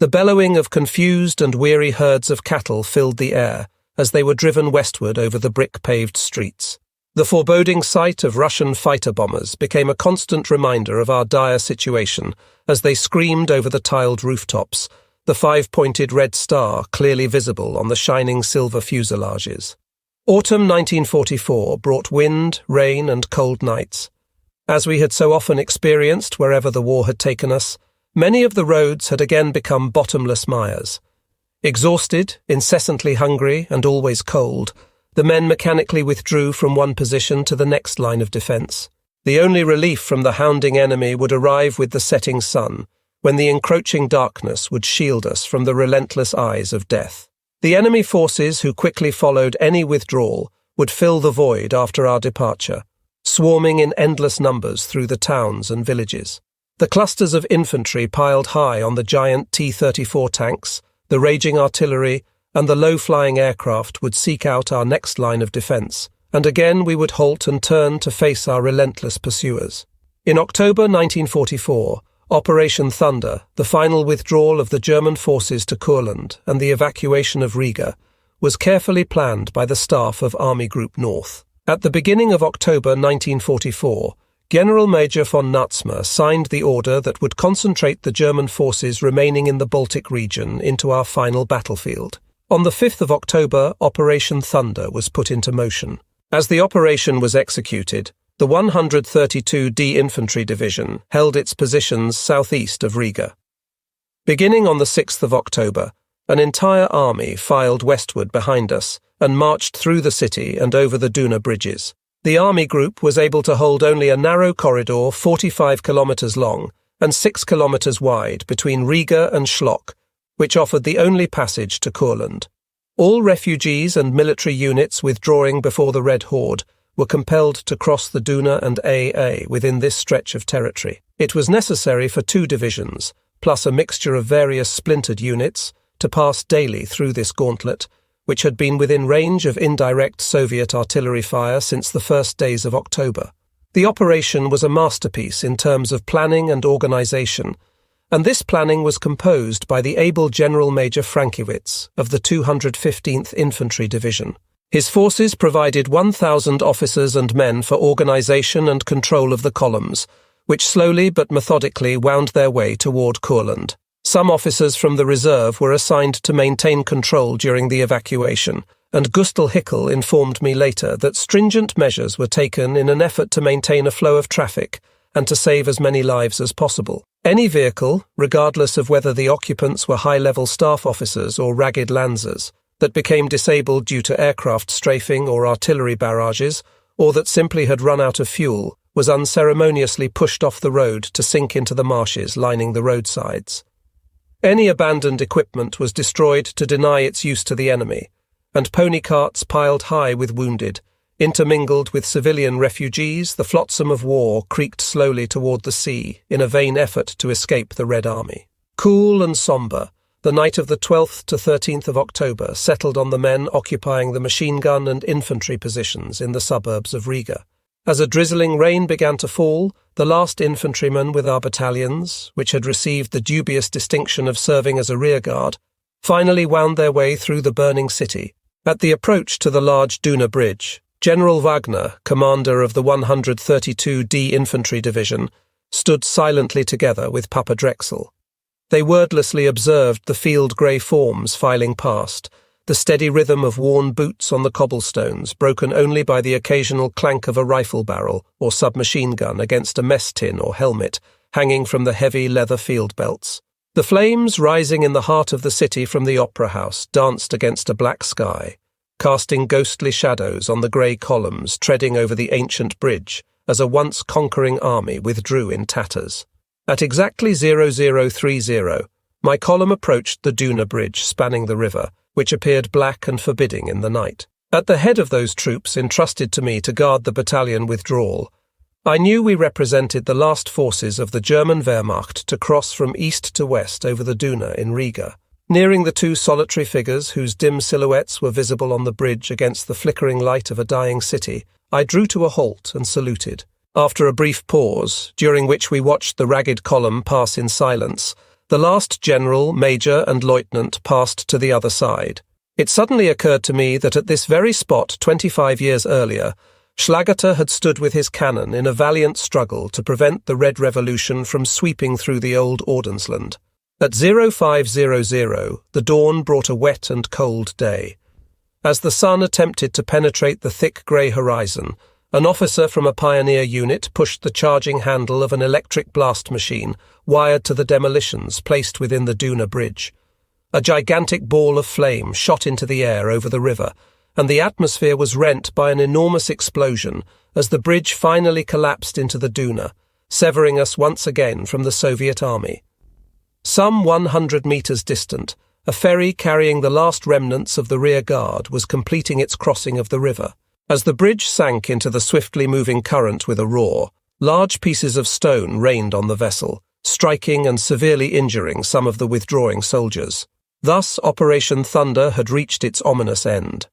The bellowing of confused and weary herds of cattle filled the air as they were driven westward over the brick-paved streets. The foreboding sight of Russian fighter bombers became a constant reminder of our dire situation as they screamed over the tiled rooftops, the 5-pointed red star clearly visible on the shining silver fuselages. Autumn 1944 brought wind, rain, and cold nights. As we had so often experienced wherever the war had taken us, many of the roads had again become bottomless mires. Exhausted, incessantly hungry, and always cold, the men mechanically withdrew from one position to the next line of defence. The only relief from the hounding enemy would arrive with the setting sun, when the encroaching darkness would shield us from the relentless eyes of death. The enemy forces who quickly followed any withdrawal would fill the void after our departure, swarming in endless numbers through the towns and villages. The clusters of infantry piled high on the giant T-34 tanks, the raging artillery, and the low-flying aircraft would seek out our next line of defence, and again we would halt and turn to face our relentless pursuers. In October 1944, Operation Thunder, the final withdrawal of the German forces to Courland and the evacuation of Riga, was carefully planned by the staff of Army Group North. At the beginning of October 1944, General Major von Knutzmer signed the order that would concentrate the German forces remaining in the Baltic region into our final battlefield. On the 5th of October, Operation Thunder was put into motion. As the operation was executed, the 132d Infantry Division held its positions southeast of Riga. Beginning on the 6th of October, an entire army filed westward behind us and marched through the city and over the Duna bridges. The army group was able to hold only a narrow corridor 45 kilometers long and 6 kilometers wide between Riga and Schlock, which offered the only passage to Courland. All refugees and military units withdrawing before the Red Horde were compelled to cross the Duna and AA within this stretch of territory. It was necessary for 2 divisions, plus a mixture of various splintered units, to pass daily through this gauntlet, which had been within range of indirect Soviet artillery fire since the first days of October. The operation was a masterpiece in terms of planning and organization, and this planning was composed by the able General Major Frankiewicz of the 215th Infantry Division. His forces provided 1,000 officers and men for organization and control of the columns, which slowly but methodically wound their way toward Courland. Some officers from the reserve were assigned to maintain control during the evacuation, and Gustl Hickel informed me later that stringent measures were taken in an effort to maintain a flow of traffic and to save as many lives as possible. Any vehicle, regardless of whether the occupants were high-level staff officers or ragged Lancers, that became disabled due to aircraft strafing or artillery barrages, or that simply had run out of fuel, was unceremoniously pushed off the road to sink into the marshes lining the roadsides. Any abandoned equipment was destroyed to deny its use to the enemy, and pony carts piled high with wounded, intermingled with civilian refugees, the flotsam of war creaked slowly toward the sea in a vain effort to escape the Red Army. Cool and sombre, the night of the 12th to 13th of October settled on the men occupying the machine gun and infantry positions in the suburbs of Riga. As a drizzling rain began to fall, the last infantrymen with our battalions, which had received the dubious distinction of serving as a rearguard, finally wound their way through the burning city. At the approach to the large Duna bridge, General Wagner, commander of the 132d Infantry Division, stood silently together with Papa Drexel. They wordlessly observed the field-grey forms filing past, the steady rhythm of worn boots on the cobblestones, broken only by the occasional clank of a rifle barrel or submachine gun against a mess tin or helmet, hanging from the heavy leather field belts. The flames rising in the heart of the city from the opera house danced against a black sky, casting ghostly shadows on the grey columns treading over the ancient bridge as a once conquering army withdrew in tatters. At exactly 0030, my column approached the Duna bridge spanning the river, which appeared black and forbidding in the night. At the head of those troops entrusted to me to guard the battalion withdrawal, I knew we represented the last forces of the German Wehrmacht to cross from east to west over the Duna in Riga. Nearing the 2 solitary figures whose dim silhouettes were visible on the bridge against the flickering light of a dying city, I drew to a halt and saluted. After a brief pause, during which we watched the ragged column pass in silence, the last general, major, and lieutenant passed to the other side. It suddenly occurred to me that at this very spot 25 years earlier, Schlageter had stood with his cannon in a valiant struggle to prevent the Red Revolution from sweeping through the old Ordensland. At 0500, the dawn brought a wet and cold day. As the sun attempted to penetrate the thick grey horizon, an officer from a pioneer unit pushed the charging handle of an electric blast machine wired to the demolitions placed within the Duna bridge. A gigantic ball of flame shot into the air over the river, and the atmosphere was rent by an enormous explosion as the bridge finally collapsed into the Duna, severing us once again from the Soviet army. Some 100 meters distant, a ferry carrying the last remnants of the rear guard was completing its crossing of the river. As the bridge sank into the swiftly moving current with a roar, large pieces of stone rained on the vessel, striking and severely injuring some of the withdrawing soldiers. Thus Operation Thunder had reached its ominous end.